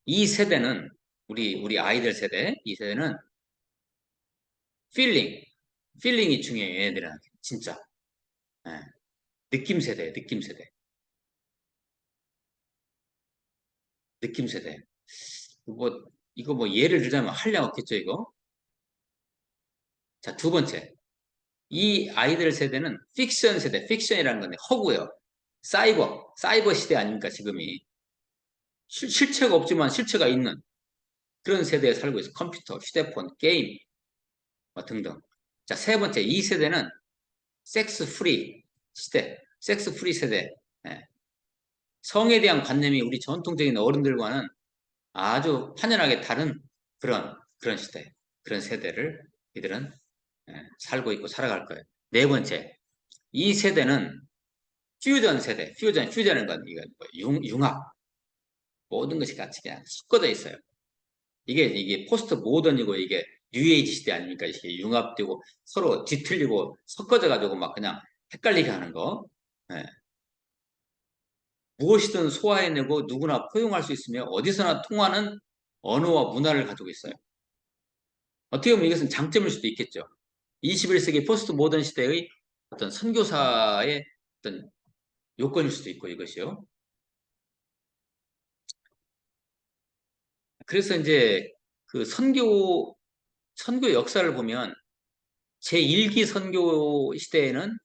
이 세대는, 우리 아이들 세대, 이 세대는 필링, 필링이 중요해요, 얘네들한테. 진짜. 예. 느낌 세대, 느낌 세대, 느낌 세대. 뭐, 이거 뭐 예를 들자면 한량 없겠죠, 이거? 자, 두 번째. 이 아이들 세대는 픽션 세대, 픽션이라는 건데 허구예요. 사이버 시대 아닙니까, 지금이. 실체가 없지만 실체가 있는 그런 세대에 살고 있어. 컴퓨터, 휴대폰, 게임, 뭐 등등. 자, 세 번째, 이 세대는 섹스 프리 시대, 섹스 프리 세대. 예. 성에 대한 관념이 우리 전통적인 어른들과는 아주 판연하게 다른 그런 시대, 그런 세대를 이들은 살고 있고 살아갈 거예요. 네 번째, 이 세대는 퓨전 세대, 퓨전은 건 이거 뭐 융합, 모든 것이 같이 그냥 섞어져 있어요. 이게 포스트 모던이고 이게 뉴에이지 시대 아닙니까? 이게 융합되고 서로 뒤틀리고 섞어져 가지고 막 그냥 헷갈리게 하는 거. 예. 무엇이든 소화해내고 누구나 포용할 수 있으며 어디서나 통하는 언어와 문화를 가지고 있어요. 어떻게 보면 이것은 장점일 수도 있겠죠. 21세기 포스트 모던 시대의 어떤 선교사의 어떤 요건일 수도 있고 이것이요. 그래서 이제 그 선교 역사를 보면 제1기 선교 시대에는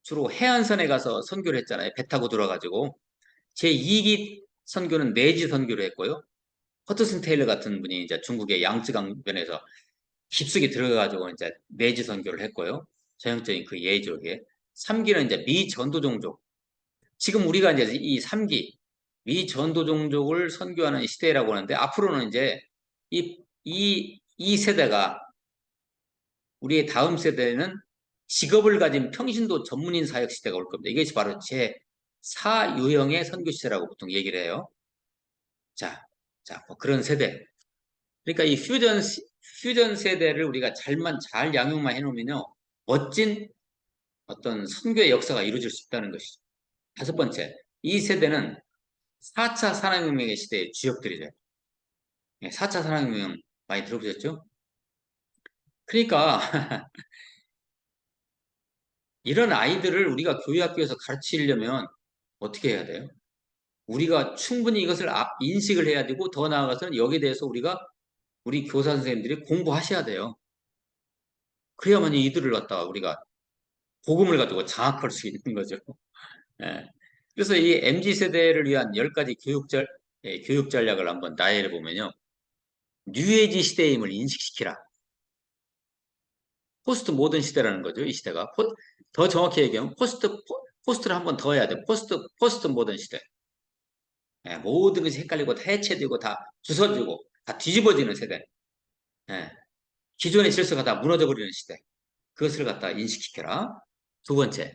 주로 해안선에 가서 선교를 했잖아요. 배 타고 들어가지고. 제2기 선교는 내지 선교를 했고요. 허드슨 테일러 같은 분이 이제 중국의 양쯔강변에서 깊숙이 들어가가지고 이제 내지 선교를 했고요. 전형적인 그 예조에. 3기는 이제 미 전도 종족. 지금 우리가 이제 이 3기 미 전도 종족을 선교하는 시대라고 하는데 앞으로는 이제 이 세대가 우리의 다음 세대는 직업을 가진 평신도 전문인 사역 시대가 올 겁니다. 이것이 바로 제 4유형의 선교 시대라고 보통 얘기를 해요. 자, 뭐 그런 세대. 그러니까 이 퓨전 세대를 우리가 잘 양육만 해놓으면요. 멋진 어떤 선교의 역사가 이루어질 수 있다는 것이죠. 다섯 번째, 이 세대는 4차 산업혁명의 시대의 주역들이죠. 4차 산업혁명 많이 들어보셨죠? 그러니까 이런 아이들을 우리가 교육학교에서 가르치려면 어떻게 해야 돼요? 우리가 충분히 이것을 인식을 해야 되고 더 나아가서는 여기에 대해서 우리 교사 선생님들이 공부하셔야 돼요. 그래야만 이들을 갖다가 우리가 복음을 가지고 장악할 수 있는 거죠. 예. 그래서 이 MZ 세대를 위한 10가지 교육 전략을 한번 나열해 보면요. 뉴에이지 시대임을 인식시키라. 포스트 모던 시대라는 거죠. 이 시대가. 더 정확히 얘기하면 포스트를 한번 더 해야 돼. 포스트 모던 시대. 예, 모든 것이 헷갈리고 다 해체되고 다 부서지고 다 뒤집어지는 세대. 예, 기존의 질서가 다 무너져 버리는 시대. 그것을 갖다 인식시켜라. 두 번째,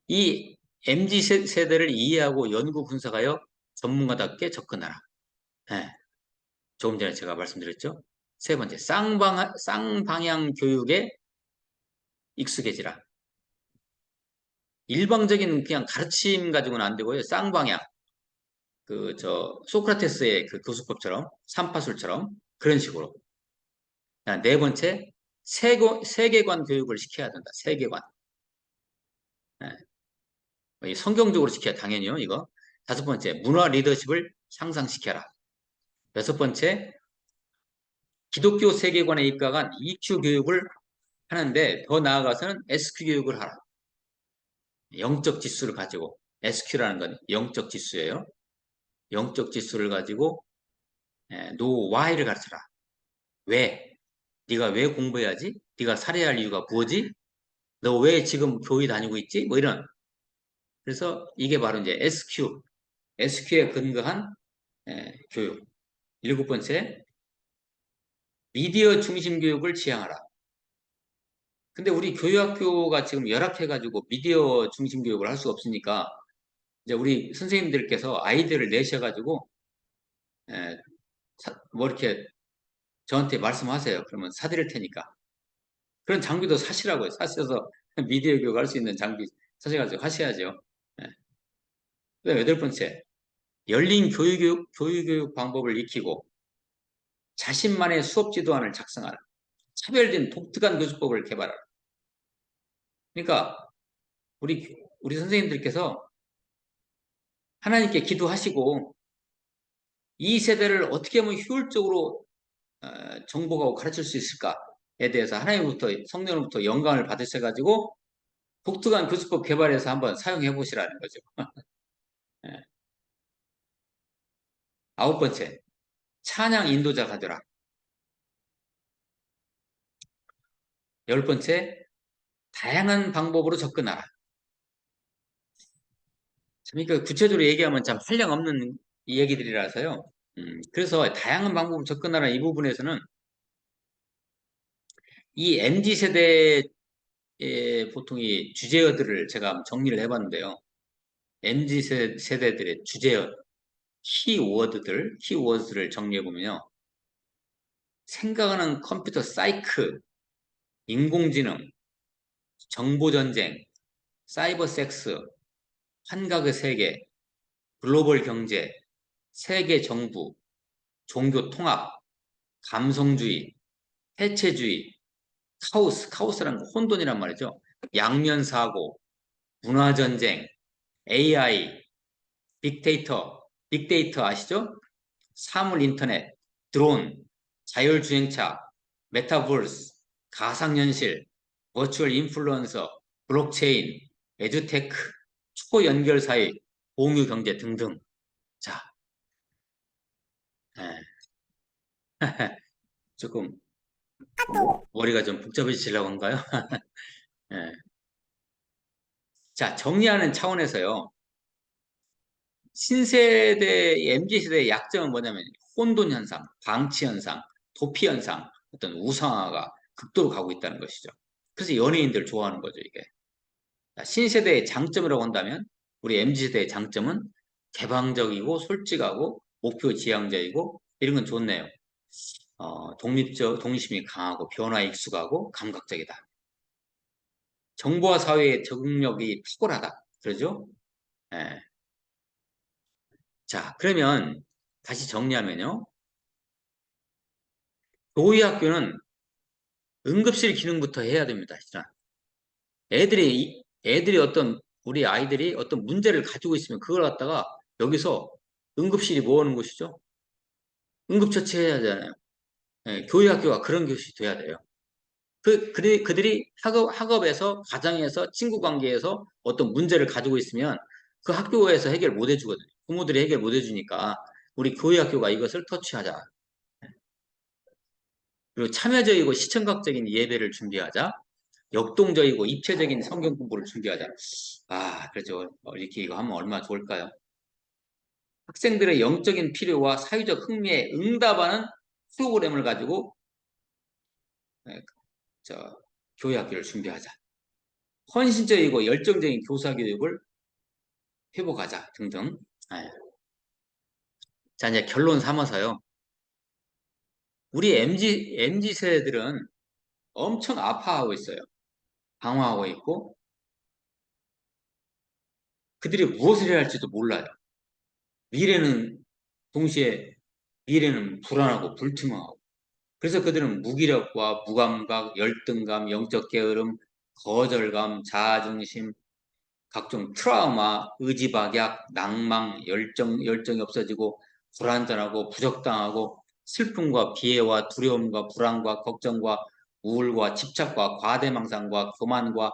이 MZ 세대를 이해하고 연구 분석하여 전문가답게 접근하라. 예, 조금 전에 제가 말씀드렸죠. 세 번째, 쌍방향 교육에 익숙해지라. 일방적인 그냥 가르침 가지고는 안 되고요. 쌍방향. 소크라테스의 그 교수법처럼, 삼파술처럼, 그런 식으로. 네 번째, 세계관 교육을 시켜야 된다. 세계관. 이 성경적으로 시켜야 당연히요, 이거. 다섯 번째, 문화 리더십을 향상시켜라. 여섯 번째, 기독교 세계관에 입각한 EQ 교육을 하는데 더 나아가서는 SQ 교육을 하라. 영적 지수를 가지고 SQ라는 건 영적 지수예요. 영적 지수를 가지고 노 Y를 가르쳐라. 왜? 네가 왜 공부해야지? 네가 살아야 할 이유가 뭐지? 너 왜 지금 교회 다니고 있지? 뭐 이런. 그래서 이게 바로 이제 SQ에 근거한 교육. 일곱 번째, 미디어 중심 교육을 지향하라. 근데 우리 교육학교가 지금 열악해가지고 미디어 중심 교육을 할 수 없으니까 이제 우리 선생님들께서 아이디어를 내셔가지고 뭐 이렇게 저한테 말씀하세요. 그러면 사드릴 테니까. 그런 장비도 사시라고요. 사셔서 미디어 교육 할 수 있는 장비 사셔가지고 하셔야죠. 예. 그다음 여덟 번째, 열린 교육 방법을 익히고 자신만의 수업 지도안을 작성하라. 차별된 독특한 교수법을 개발하라. 그러니까 우리 선생님들께서 하나님께 기도하시고 이 세대를 어떻게 하면 효율적으로 정복하고 가르칠 수 있을까에 대해서 하나님부터 성령으로부터 영감을 받으셔가지고 독특한 교수법 개발해서 한번 사용해 보시라는 거죠. 예. 아홉 번째, 찬양 인도자 가져라. 열 번째, 다양한 방법으로 접근하라. 그러니까 구체적으로 얘기하면 참 한량 없는 이 얘기들이라서요. 그래서 다양한 방법으로 접근하라 이 부분에서는 이 MZ세대의 보통 이 주제어들을 제가 정리를 해봤는데요. MZ세대들의 주제어, 키워드들을 정리해보면요. 생각하는 컴퓨터 사이클, 인공지능, 정보전쟁, 사이버 섹스, 환각의 세계, 글로벌 경제, 세계 정부, 종교 통합, 감성주의, 해체주의, 카오스라는 거 혼돈이란 말이죠. 양면사고, 문화전쟁, AI, 빅데이터 아시죠? 사물 인터넷, 드론, 자율주행차, 메타버스, 가상현실, 버추얼 인플루언서, 블록체인, 에듀테크, 초연결 사회, 공유 경제 등등. 자, 예. 조금 머리가 좀 복잡해지려고 한가요? 예. 자, 정리하는 차원에서요. 신세대, MZ세대의 약점은 뭐냐면 혼돈 현상, 방치 현상, 도피 현상, 어떤 우상화가 극도로 가고 있다는 것이죠. 그래서 연예인들 좋아하는 거죠, 이게. 신세대의 장점이라고 한다면 우리 MZ세대의 장점은 개방적이고 솔직하고 목표 지향적이고 이런 건 좋네요. 독립심이 강하고 변화에 익숙하고 감각적이다. 정보화 사회의 적응력이 탁월하다. 그러죠? 예. 자, 그러면 다시 정리하면요. 교의학교는 응급실 기능부터 해야 됩니다. 진짜. 애들이 우리 아이들이 어떤 문제를 가지고 있으면 그걸 갖다가 여기서 응급실이 뭐 하는 곳이죠? 응급처치해야 하잖아요. 예, 교의학교가 그런 곳이 돼야 돼요. 그들이 학업에서, 가정에서, 친구 관계에서 어떤 문제를 가지고 있으면 그 학교에서 해결 못 해주거든요. 부모들이 해결 못 해주니까 우리 교회학교가 이것을 터치하자. 그리고 참여적이고 시청각적인 예배를 준비하자. 역동적이고 입체적인 성경 공부를 준비하자. 아, 그렇죠. 이렇게 이거 하면 얼마나 좋을까요? 학생들의 영적인 필요와 사회적 흥미에 응답하는 프로그램을 가지고 예, 교회 학교를 준비하자. 헌신적이고 열정적인 교사 교육을 회복하자 등등. 예. 자, 이제 결론 삼아서요. 우리 MZ 세대들은 엄청 아파하고 있어요. 방황하고 있고 그들이 무엇을 해야 할지도 몰라요. 미래는 동시에 미래는 불안하고 불투명하고 그래서 그들은 무기력과 무감각, 열등감, 영적 게으름, 거절감, 자아중심, 각종 트라우마, 의지박약, 낭망, 열정이 없어지고 불안전하고 부적당하고 슬픔과 비애와 두려움과 불안과 걱정과 우울과 집착과 과대망상과 교만과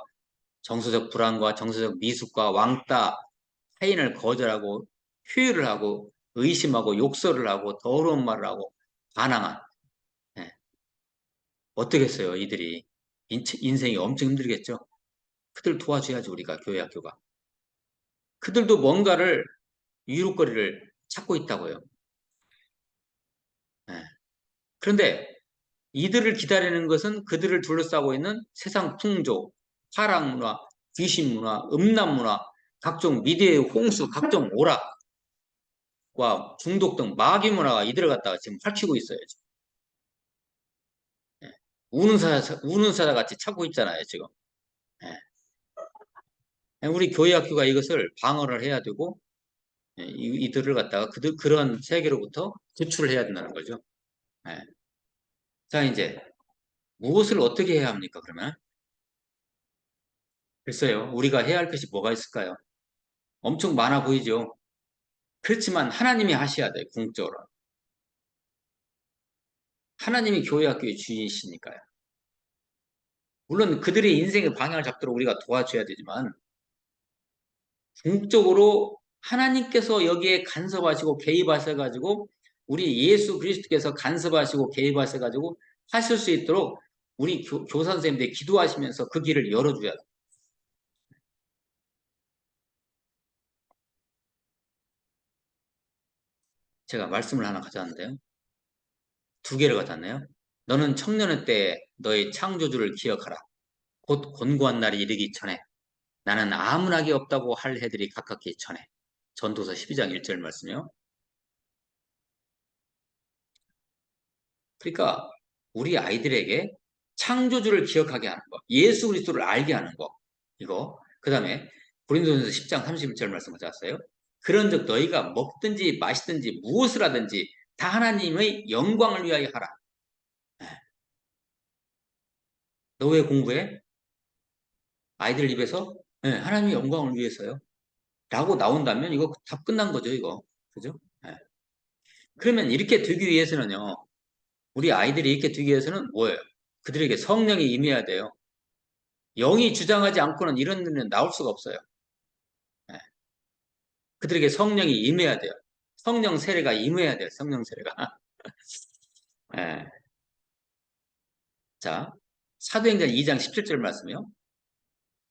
정서적 불안과 정서적 미숙과 왕따, 타인을 거절하고 휴유를 하고 의심하고 욕설을 하고 더러운 말을 하고 반항한 예. 어떻겠어요 이들이 인생이 엄청 힘들겠죠. 그들 도와줘야지 우리가 교회 학교가. 그들도 뭔가를 유혹거리를 찾고 있다고요. 예. 그런데 이들을 기다리는 것은 그들을 둘러싸고 있는 세상 풍조, 파락 문화, 귀신 문화, 음란 문화, 각종 미디어의 홍수, 각종 오락과 중독 등 마귀 문화가 이들을 갖다가 지금 핥히고 있어요. 지금. 예. 우는 사자 같이 찾고 있잖아요, 지금. 예. 우리 교회 학교가 이것을 방어를 해야 되고, 이들을 갖다가 그런 세계로부터 구출을 해야 된다는 거죠. 예. 자, 이제 무엇을 어떻게 해야 합니까, 그러면? 글쎄요, 우리가 해야 할 것이 뭐가 있을까요? 엄청 많아 보이죠? 그렇지만 하나님이 하셔야 돼요, 궁극적으로. 하나님이 교회 학교의 주인이시니까요. 물론 그들의 인생의 방향을 잡도록 우리가 도와줘야 되지만, 궁극적으로 하나님께서 여기에 간섭하시고 개입하셔가지고, 우리 예수 그리스도께서 간섭하시고 개입하셔가지고 하실 수 있도록 우리 교사 선생님들 기도하시면서 그 길을 열어줘야 돼요. 제가 말씀을 하나 가져왔는데요. 두 개를 가져왔네요. 너는 청년의 때 너의 창조주를 기억하라. 곧 곤고한 날이 이르기 전에 나는 아무나게 없다고 할 해들이 가깝기 전에. 전도서 12장 1절 말씀이요. 그러니까 우리 아이들에게 창조주를 기억하게 하는 거, 예수 그리스도를 알게 하는 거, 이거. 그 다음에 고린도전서 10장 31절 말씀 가져왔어요. 그런즉 너희가 먹든지 마시든지 무엇을 하든지 다 하나님의 영광을 위하여 하라. 너 왜 공부해? 아이들 입에서 네, 하나님의 영광을 위해서요. 라고 나온다면 이거 다 끝난 거죠, 이거. 그죠? 네. 그러면 이렇게 되기 위해서는요, 우리 아이들이 이렇게 되기 위해서는 뭐예요? 그들에게 성령이 임해야 돼요. 영이 주장하지 않고는 이런 일은 나올 수가 없어요. 네. 그들에게 성령이 임해야 돼요. 성령 세례가 임해야 돼요. 성령 세례가. 네. 자, 사도행전 2장 17절 말씀이요.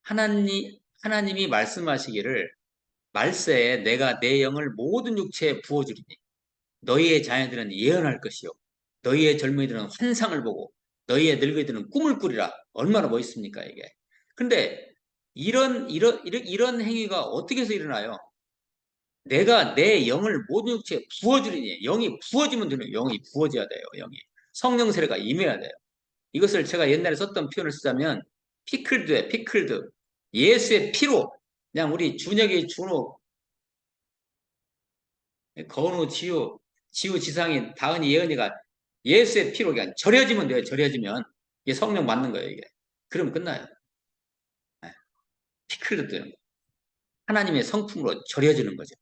하나님이 말씀하시기를 말세에 내가 내 영을 모든 육체에 부어주리니 너희의 자녀들은 예언할 것이요. 너희의 젊은이들은 환상을 보고 너희의 늙은이들은 꿈을 꾸리라. 얼마나 멋있습니까, 이게. 근데 이런 행위가 어떻게 해서 일어나요? 내가 내 영을 모든 육체에 부어주리니 영이 부어지면 되는 영이 부어져야 돼요. 영이. 성령 세례가 임해야 돼요. 이것을 제가 옛날에 썼던 표현을 쓰자면 피클드에 피클드. 예수의 피로 그냥 우리 준혁이 준호 건우, 지우, 지상이, 다은이, 예은이가 예수의 피로 그냥 절여지면 돼요. 절여지면. 이게 성령 받는 거예요, 이게. 그러면 끝나요. 네. 피클르도 하나님의 성품으로 절여지는 거죠.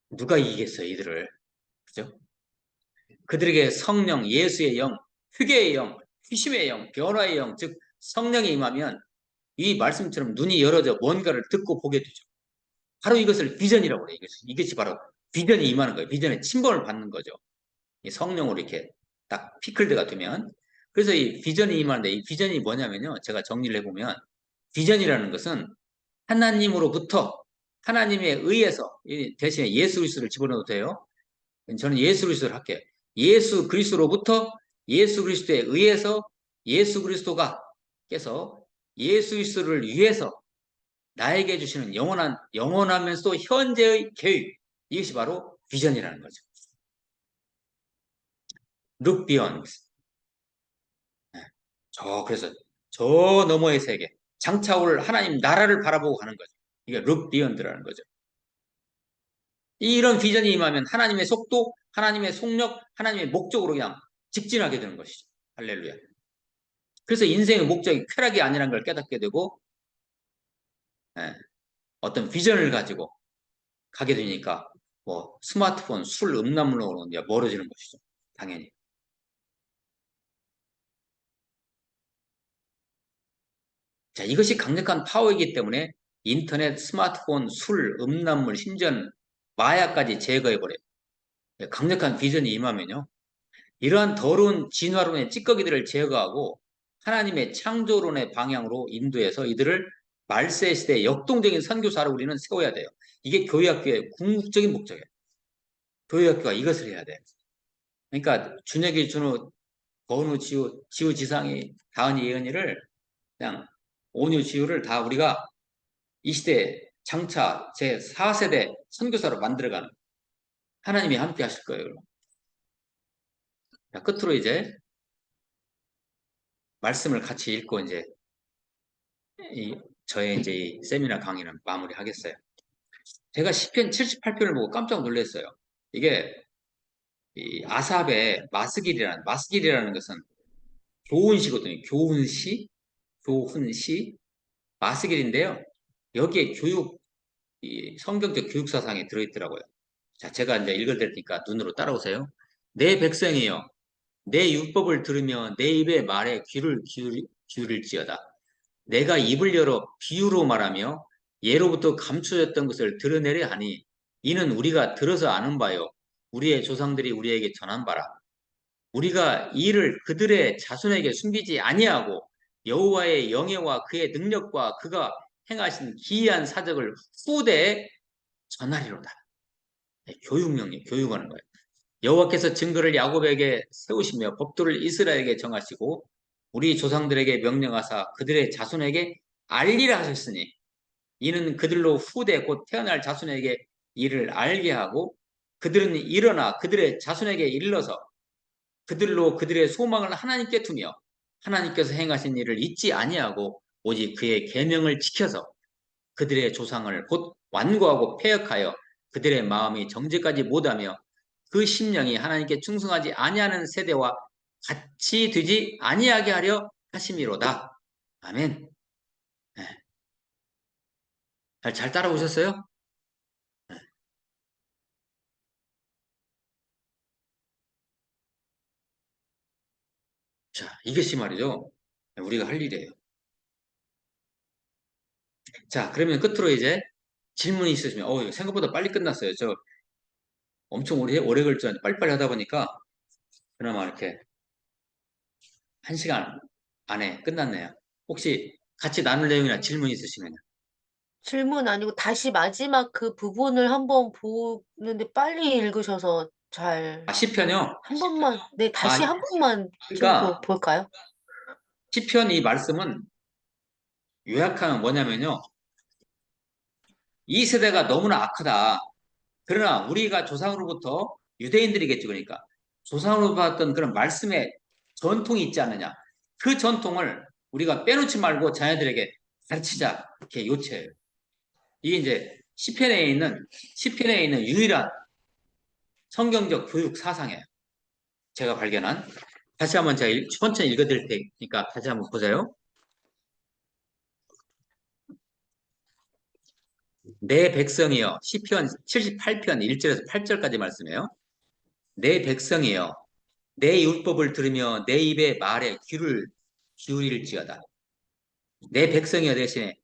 누가 이기겠어요, 이들을. 그죠? 그들에게 성령, 예수의 영, 회개의 영, 휴심의 영, 변화의 영, 즉 성령이 임하면 이 말씀처럼 눈이 열어져 뭔가를 듣고 보게 되죠. 바로 이것을 비전이라고 그래요. 이것이 바로 비전이 임하는 거예요. 비전의 침범을 받는 거죠. 이 성령으로 이렇게 딱 피클드가 되면 그래서 이 비전이 임하는데 이 비전이 뭐냐면요. 제가 정리를 해보면 비전이라는 것은 하나님으로부터 하나님에 의해서 대신에 예수 그리스도를 집어넣어도 돼요. 저는 예수 그리스도를 할게요. 예수 그리스도로부터 예수 그리스도에 의해서 예수 그리스도가 께서 예수 그리스도를 위해서 나에게 주시는 영원하면서도 현재의 계획 이것이 바로 비전이라는 거죠. Look beyond. 그래서 저 너머의 세계, 장차올 하나님 나라를 바라보고 가는 거죠. 이게 look beyond라는 거죠. 이런 비전이 임하면 하나님의 속도, 하나님의 속력, 하나님의 목적으로 그냥 직진하게 되는 것이죠. 할렐루야. 그래서 인생의 목적이 쾌락이 아니라는 걸 깨닫게 되고, 예, 어떤 비전을 가지고 가게 되니까 뭐 스마트폰, 술, 음란물로 이제 멀어지는 것이죠. 당연히. 자, 이것이 강력한 파워이기 때문에 인터넷, 스마트폰, 술, 음란물, 심지어 마약까지 제거해버려요. 강력한 비전이 임하면요. 이러한 더러운 진화론의 찌꺼기들을 제거하고 하나님의 창조론의 방향으로 인도해서 이들을 말세 시대의 역동적인 선교사로 우리는 세워야 돼요. 이게 교회학교의 궁극적인 목적이에요. 교회학교가 이것을 해야 돼요. 그러니까 준혁이, 준우, 거은우, 지우, 지상이, 다은이, 예은이를 그냥 온유, 지우를 다 우리가 이 시대 장차 제4세대 선교사로 만들어가는 하나님이 함께 하실 거예요. 자, 끝으로 이제 말씀을 같이 읽고 이제 저의 이제 이 세미나 강의는 마무리하겠어요. 제가 시편 78편을 보고 깜짝 놀랐어요. 이게 이 아삽의 마스길이라는 것은 교훈시거든요. 교훈시, 마스길인데요. 여기에 이 성경적 교육 사상이 들어있더라고요. 자, 제가 이제 읽어드릴 테니까 눈으로 따라오세요. 내 백성이여, 내 율법을 들으며 내 입의 말에 귀를 기울일지어다. 내가 입을 열어 비유로 말하며 예로부터 감추어졌던 것을 드러내려 하니 이는 우리가 들어서 아는 바요. 우리의 조상들이 우리에게 전한 바라. 우리가 이 일을 그들의 자손에게 숨기지 아니하고 여호와의 영예와 그의 능력과 그가 행하신 기이한 사적을 후대에 전하리로다. 교육명이 교육하는 거예요. 여호와께서 증거를 야곱에게 세우시며 법도를 이스라엘에게 정하시고 우리 조상들에게 명령하사 그들의 자손에게 알리라 하셨으니 이는 그들로 후대 곧 태어날 자손에게 이를 알게 하고 그들은 일어나 그들의 자손에게 일러서 그들로 그들의 소망을 하나님께 두며 하나님께서 행하신 일을 잊지 아니하고 오직 그의 계명을 지켜서 그들의 조상을 곧 완고하고 폐역하여 그들의 마음이 정죄까지 못하며 그 심령이 하나님께 충성하지 아니하는 세대와 같이 되지 아니하게 하려 하심이로다. 아멘. 네. 잘 따라오셨어요? 네. 자, 이것이 말이죠. 우리가 할 일이에요. 자, 그러면 끝으로 이제 질문이 있으시면, 생각보다 빨리 끝났어요. 저 엄청 오래 걸렸는데 빨리빨리 하다 보니까 그나마 이렇게 1시간 안에 끝났네요. 혹시 같이 나눌 내용이나 질문 있으시면 질문 아니고 다시 마지막 그 부분을 한번 보는데 빨리 읽으셔서 잘, 시편요? 한 번만, 네, 아, 다시 한 번만 좀 그러니까 볼까요? 시편 이 말씀은 요약하면 뭐냐면요. 이 세대가 너무나 악하다. 그러나 우리가 조상으로부터 유대인들이겠죠. 그러니까 조상으로부터 받았던 그런 말씀의 전통이 있지 않느냐. 그 전통을 우리가 빼놓지 말고 자녀들에게 가르치자. 이렇게 요체해요. 이게 이제 시편에 있는 유일한 성경적 교육 사상이에요. 제가 발견한. 다시 한번 제가 천천히 읽어드릴 테니까 다시 한번 보세요. 내 백성이여 시편 78편 1절에서 8절까지 말씀해요. 내 백성이여 내 율법을 들으며 내 입의 말에 귀를 기울일지어다. 내 백성이여 대신에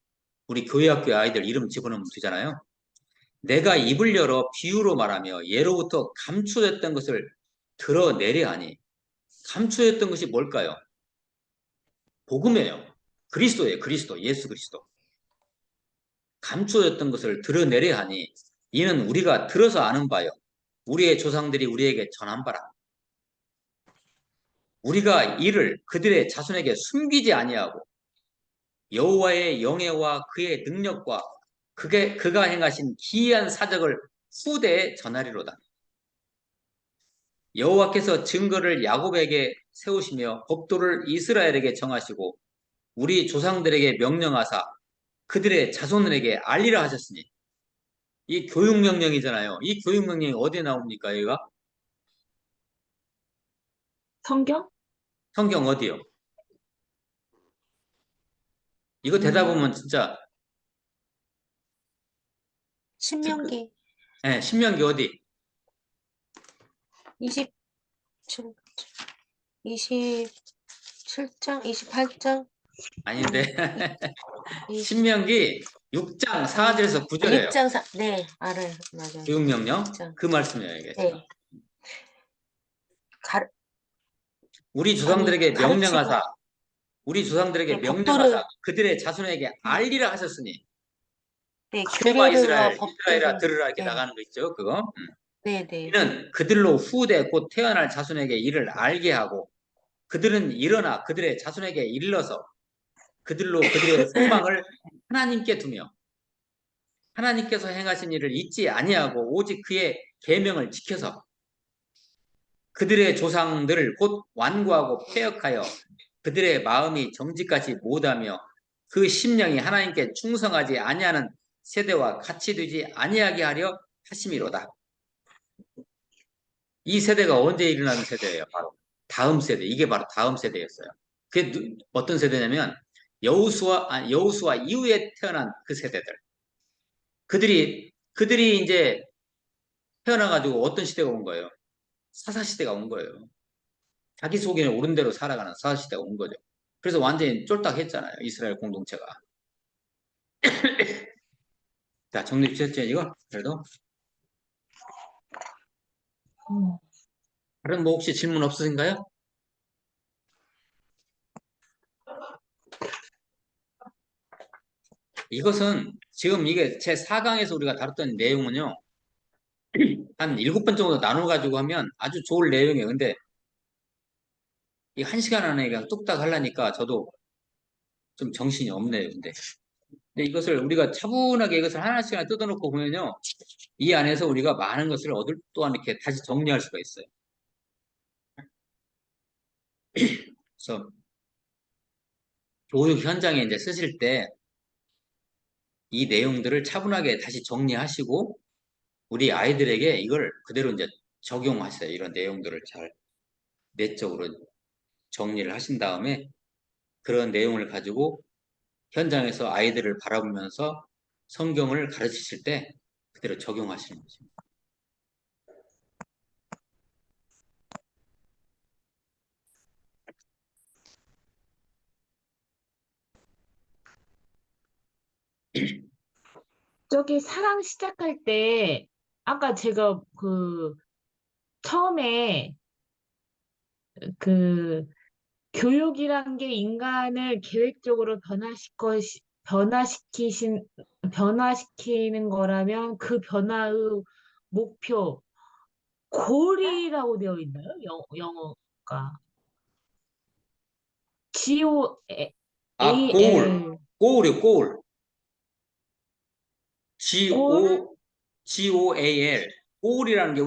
우리 교회학교 아이들 이름 집어넣으면 되잖아요. 내가 입을 열어 비유로 말하며 예로부터 감추었던 것을 드러내려 하니 감추었던 것이 뭘까요? 복음이에요. 그리스도예요. 그리스도. 예수 그리스도. 감추었던 것을 드러내려 하니 이는 우리가 들어서 아는 바요. 우리의 조상들이 우리에게 전한 바라. 우리가 이를 그들의 자손에게 숨기지 아니하고 여호와의 영예와 그의 능력과 그가 행하신 기이한 사적을 후대에 전하리로다. 여호와께서 증거를 야곱에게 세우시며 법도를 이스라엘에게 정하시고 우리 조상들에게 명령하사 그들의 자손에게 알리라 하셨으니. 이 교육명령이잖아요. 이 교육명령이 어디에 나옵니까, 얘가? 성경? 성경 어디요? 이거 음, 대답하면 진짜, 신명기 예, 신명기 어디? 27, 27장, 28장, 아닌데. 20, 신명기 6장 4절에서 9절이에요. 6장 네, 알아요. 맞아요. 교육명령? 6장. 그 말씀이에요, 이게 지금. 네. 가, 우리 아니, 조상들에게 가르치고, 명령하사, 우리 조상들에게 네, 명령하사 법도를, 그들의 자손에게 네, 알리라 하셨으니. 네, 쉐마 규례를와 이스라엘, 이스라엘아 법도를, 들으라 이렇게 네, 나가는 거 있죠, 그거. 네, 네, 이는 그들로 후대 곧 태어날 자손에게 이를 알게 하고 그들은 일어나 그들의 자손에게 일러서 그들로 그들의 소망을 하나님께 두며 하나님께서 행하신 일을 잊지 아니하고 오직 그의 계명을 지켜서 그들의 조상들을 곧 완고하고 폐역하여 그들의 마음이 정직하지 못하며 그 심령이 하나님께 충성하지 아니하는 세대와 같이 되지 아니하게 하려 하심이로다. 이 세대가 언제 일어나는 세대예요? 바로 다음 세대. 이게 바로 다음 세대였어요. 그게 어떤 세대냐면 여우수와 이후에 태어난 그 세대들. 그들이 이제 태어나가지고 어떤 시대가 온 거예요? 사사시대가 온 거예요. 자기 속에 옳은 대로 살아가는 사사시대가 온 거죠. 그래서 완전히 쫄딱했잖아요. 이스라엘 공동체가. 자, 정리되셨죠, 이거? 그래도? 음. 다른 뭐 혹시 질문 없으신가요? 이것은 지금 이게 제 4강에서 우리가 다뤘던 내용은요. 한 7번 정도 나눠가지고 하면 아주 좋을 내용이에요. 근데 이 1시간 안에 그냥 뚝딱 하려니까 저도 좀 정신이 없네요. 근데 이것을 우리가 차분하게 이것을 하나씩 하나 뜯어놓고 보면요. 이 안에서 우리가 많은 것을 얻을 또한 이렇게 다시 정리할 수가 있어요. 그래서 교육 현장에 이제 쓰실 때 이 내용들을 차분하게 다시 정리하시고 우리 아이들에게 이걸 그대로 이제 적용하세요. 이런 내용들을 잘 내적으로 정리를 하신 다음에 그런 내용을 가지고 현장에서 아이들을 바라보면서 성경을 가르치실 때 그대로 적용하시는 거죠. 저기 사랑 시작할 때, 아까 제가 처음에 그 교육이란 게 인간을 계획적으로 변화시키는 거라면 그 변화의 목표, 골이라고 되어 있나요? 영어가. 아, goal, Goal. goal이요, goal. 골? Goal. goal이라는 게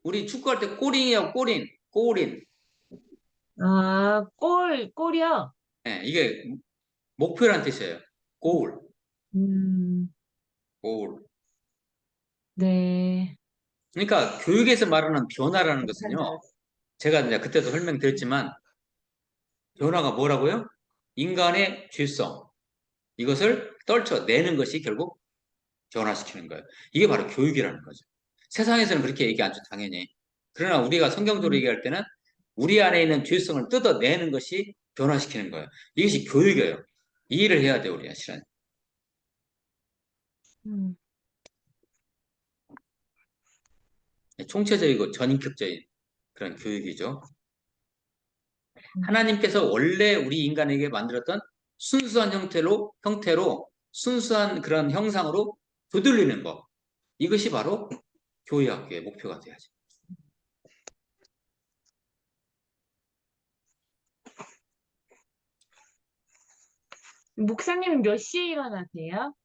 우리 축구할 때 골인이요, 골인, 골인. 아, 골이요? 예, 이게 목표란 뜻이에요. goal, 음, goal. 네. 그러니까 교육에서 말하는 변화라는 못한 줄 것은요. 알았어. 제가 이제 그때도 설명드렸지만 변화가 뭐라고요? 인간의 죄성. 이것을 떨쳐내는 것이 결국 변화시키는 거예요. 이게 바로 교육이라는 거죠. 세상에서는 그렇게 얘기하죠, 당연히. 그러나 우리가 성경적으로 음, 얘기할 때는 우리 안에 있는 죄성을 뜯어내는 것이 변화시키는 거예요. 이것이 교육이에요. 이 일을 해야 돼요, 우리가 실은. 음, 총체적이고 전인격적인 그런 교육이죠. 음. 하나님께서 원래 우리 인간에게 만들었던 순수한 형태로 순수한 그런 형상으로 되돌리는 것. 이것이 바로 교회학교의 목표가 돼야죠. 목사님은 몇 시에 일어나세요?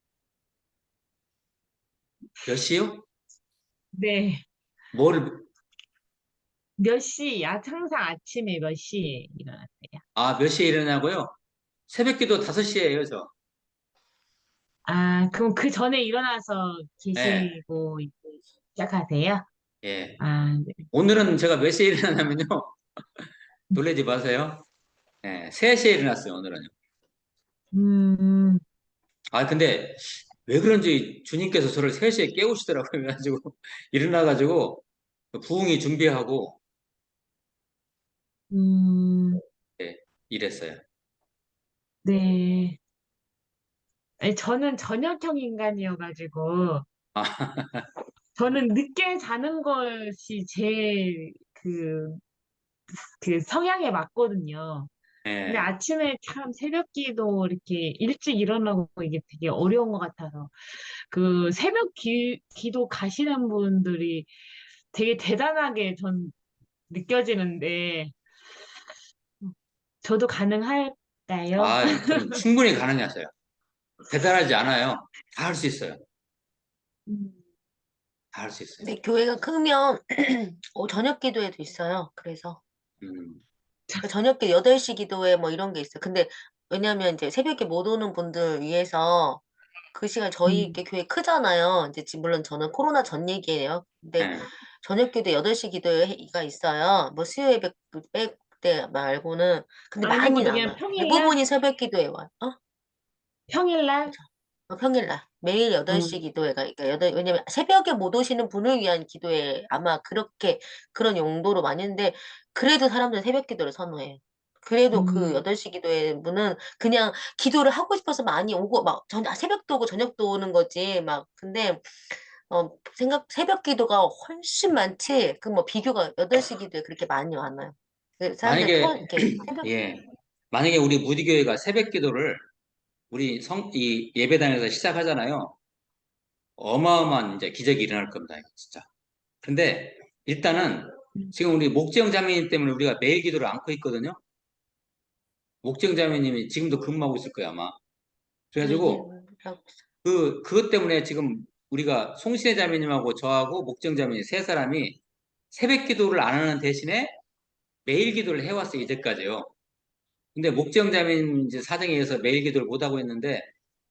몇 시요? 네. 뭐를, 항상 아침에 몇 시에 일어나세요? 몇 시에 일어나고요? 새벽 기도 5시에요, 저. 아, 그럼 그 전에 일어나서 예, 계시고 이제 시작하세요? 예. 아, 네. 오늘은 제가 몇 시에 일어나냐면요. 놀라지 마세요. 예, 3시에 일어났어요, 오늘은요. 음, 아, 근데 왜 그런지 주님께서 저를 3시에 깨우시더라고요. 그래가지고 일어나가지고 부흥이 준비하고 음, 예, 이랬어요. 네. 아니, 저는 저녁형 인간이어가지고, 아, 저는 늦게 자는 것이 제 그 성향에 맞거든요. 근데 예. 아침에 참 새벽기도 이렇게 일찍 일어나고 이게 되게 어려운 것 같아서, 그 새벽 기도 가시는 분들이 되게 대단하게 전 느껴지는데, 저도 가능할까요? 저는 충분히 가능하셔요. 대단하지 않아요. 다 할 수 있어요. 음, 다 할 수 있어요. 근데 교회가 크면 저녁 기도회도 있어요. 그래서 음, 그 저녁 기 8시 기도회 뭐 이런 게 있어요. 근데 왜냐면 이제 새벽에 못 오는 분들 위해서 그 시간 저희 음, 이렇게 교회 크잖아요. 이제 지금 물론 저는 코로나 전 얘기예요. 근데 예. 저녁 기도 8시 기도회가 있어요. 뭐 수요예 때 말고는. 근데 아니면 많이는 안 그냥 와요. 평일날? 대부분이 새벽 기도회 와요. 어? 평일날? 평일날 매일 8시 음, 기도회가 그러니까 왜냐면 새벽에 못 오시는 분을 위한 기도회 아마 그렇게 그런 용도로 많이 했는데 그래도 사람들은 새벽 기도를 선호해요. 그래도 그 음, 8시 기도회 분은 그냥 기도를 하고 싶어서 많이 오고 막 새벽도 오고 저녁도 오는 거지 막 근데 새벽 기도가 훨씬 많지 그 뭐 비교가 8시 기도에 그렇게 많이 왔나요? 그 사람들 만약에, 이렇게 새벽 예. 만약에 우리 무디교회가 새벽 기도를 우리 이 예배당에서 시작하잖아요. 어마어마한 이제 기적이 일어날 겁니다. 이거 진짜. 근데 일단은 음, 지금 우리 목재영 자매님 때문에 우리가 매일 기도를 안고 있거든요. 목재영 자매님이 지금도 근무하고 있을 거예요, 아마. 예예 그래가지고 그것 때문에 지금 우리가 송신혜 자매님하고 저하고 목재영 자매님 3사람이 새벽 기도를 안 하는 대신에 매일 기도를 해왔어요, 이제까지요. 근데 목재영 자매님 이제 사정에 의해서 매일 기도를 못 하고 있는데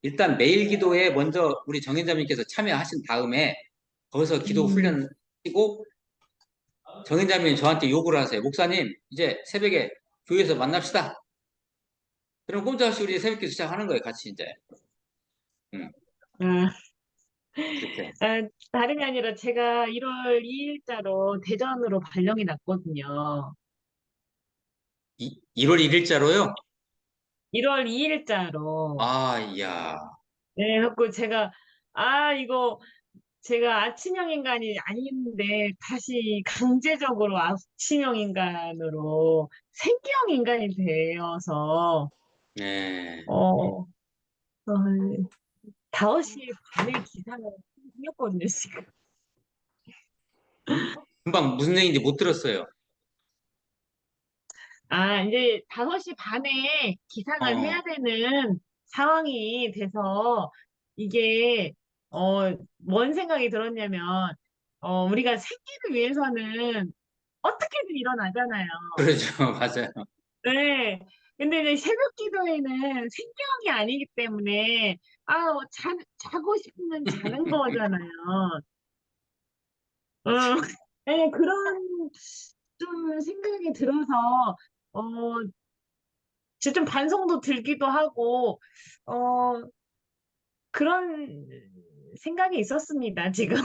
일단 매일 기도에 먼저 우리 정현자님께서 참여하신 다음에 거기서 기도 음, 훈련을 하시고 정현자님이 저한테 요구를 하세요. 목사님, 이제 새벽에 교회에서 만납시다. 그럼 꼼짝없이 우리 새벽 기도 시작하는 거예요, 같이 이제. 음, 아, 그렇게. 다름이 아니라 제가 1월 2일자로 대전으로 발령이 났거든요. 1월 1일자로요? 1월 2일자로. 아, 이야. 네, 그래갖고 이거 제가 아침형 인간이 아닌데 다시 강제적으로 아침형 인간으로 생기형 인간이 되어서, 네. 어, 5시 반에 기상을 생겼거든요, 지금. 금방 무슨 얘기인지 못 들었어요. 이제 5시 반에 기상을 어, 해야 되는 상황이 돼서 이게, 뭔 생각이 들었냐면, 우리가 생기를 위해서는 어떻게든 일어나잖아요. 그러죠. 맞아요. 네. 근데 이제 새벽 기도에는 생경이 아니기 때문에, 자고 싶으면 자는 거잖아요. 어, 네, 그런 좀 생각이 들어서, 어, 진짜 좀 반성도 들기도 하고, 어, 그런 생각이 있었습니다, 지금.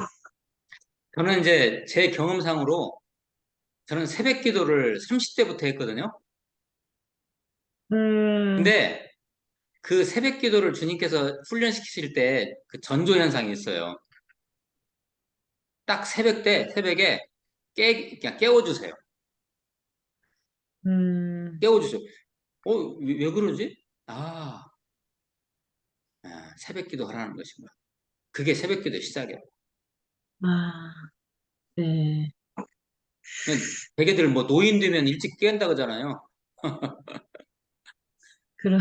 저는 이제 제 경험상으로 저는 새벽 기도를 30대부터 했거든요. 음, 근데 그 새벽 기도를 주님께서 훈련시키실 때 그 전조 현상이 있어요. 딱 새벽에 그냥 깨워주세요. 음, 깨워주세요. 왜 그러지? 새벽 기도 하라는 것인가. 그게 새벽 기도 시작이에요. 아, 네. 그냥 대개들 뭐 노인 되면 일찍 깨한다 그러잖아요. 그럼,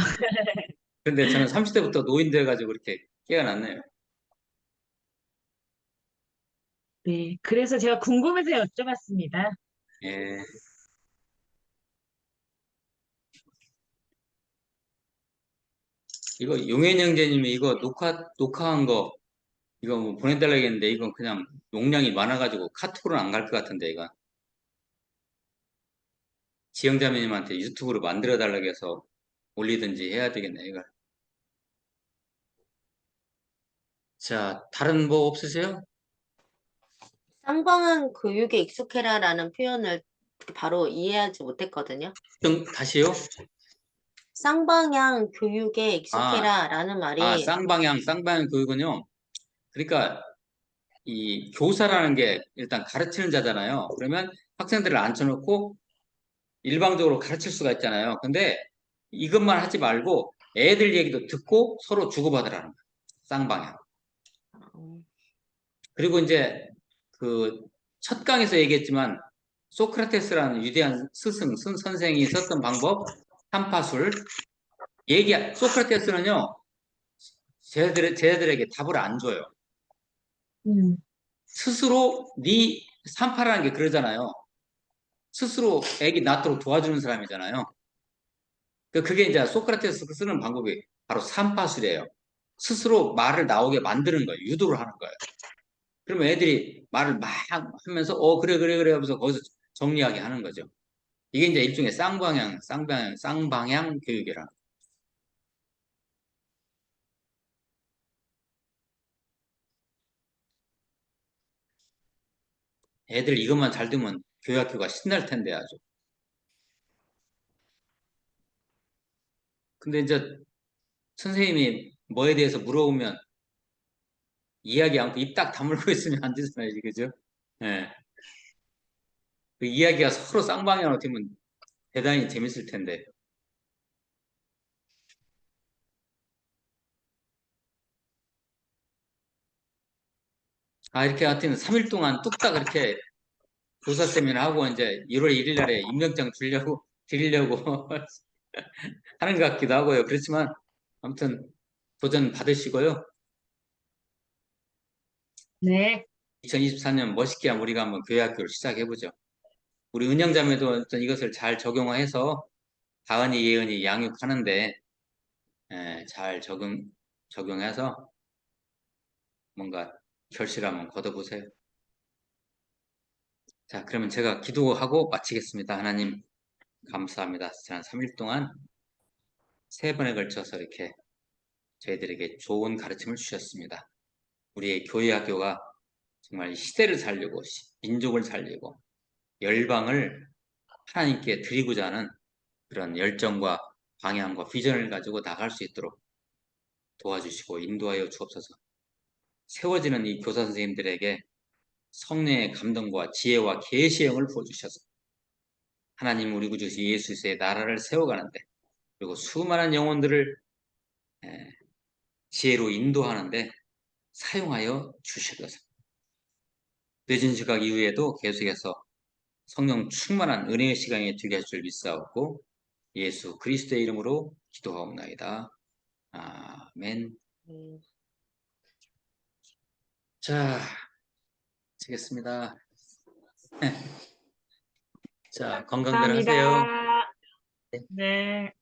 근데 저는 30대부터 노인 돼가지고 이렇게 깨어났네요. 네. 그래서 제가 궁금해서 여쭤봤습니다. 예. 이거 용현 형제님이 이거 녹화한 거 이거 뭐 보내달라고 했는데 이건 그냥 용량이 많아가지고 카톡으로는 안 갈 것 같은데 이거 지영자매님한테 유튜브로 만들어 달라고 해서 올리든지 해야 되겠네 이거. 자, 다른 뭐 없으세요? 쌍방향 교육에 익숙해라라는 표현을 바로 이해하지 못했거든요. 다시요? 쌍방향 교육에 아, 익숙해라라는 말이 쌍방향 교육은요. 그러니까 이 교사라는 게 일단 가르치는 자잖아요. 그러면 학생들을 앉혀놓고 일방적으로 가르칠 수가 있잖아요. 근데 이것만 하지 말고 애들 얘기도 듣고 서로 주고받으라는 거예요. 쌍방향. 음, 그리고 이제 그 첫 강에서 얘기했지만 소크라테스라는 위대한 선생이 썼던 방법, 삼파술. 소크라테스는요, 쟤들에게 답을 안 줘요. 음, 스스로 삼파라는 게 그러잖아요. 스스로 애기 낳도록 도와주는 사람이잖아요. 그게 이제 소크라테스가 쓰는 방법이 바로 삼파술이에요. 스스로 말을 나오게 만드는 거예요. 유도를 하는 거예요. 그러면 애들이 말을 막 하면서 그래 하면서 거기서 정리하게 하는 거죠. 이게 이제 일종의 쌍방향 교육이라. 애들 이것만 잘 되면 교육학교가 신날 텐데 아주. 근데 이제 선생님이 뭐에 대해서 물어보면 이야기 않고 입 딱 다물고 있으면 안 되잖아요, 그죠? 예. 그 이야기가 서로 쌍방향으로 되면 대단히 재밌을 텐데. 이렇게 하여튼 3일 동안 뚝딱 이렇게 교사 세미나 하고 이제 1월 1일 날에 임명장 드리려고 하는 것 같기도 하고요. 그렇지만 아무튼 도전 받으시고요. 네. 2024년 멋있게 한번 우리가 한번 교회학교를 시작해보죠. 우리 은영자매도 어떤 이것을 잘 적용해서 다은이, 예은이 양육하는데 잘 적용해서 뭔가 결실 한번 걷어보세요. 자, 그러면 제가 기도하고 마치겠습니다. 하나님 감사합니다. 지난 3일 동안 3번에 걸쳐서 이렇게 저희들에게 좋은 가르침을 주셨습니다. 우리의 교회 학교가 정말 시대를 살리고 민족을 살리고 열방을 하나님께 드리고자 하는 그런 열정과 방향과 비전을 가지고 나갈 수 있도록 도와주시고 인도하여 주옵소서. 세워지는 이 교사 선생님들에게 성령의 감동과 지혜와 계시의 영을 부어주셔서 하나님 우리 구주 예수의 나라를 세워가는데 그리고 수많은 영혼들을 지혜로 인도하는데 사용하여 주시옵소서. 늦은 시각 이후에도 계속해서 성령 충만한 은혜의 시간이 되게 할 줄 믿사옵고 예수 그리스도의 이름으로 기도하옵나이다. 아멘. 음, 자, 치겠습니다. 자, 건강들 하세요. 감사합니다. 네.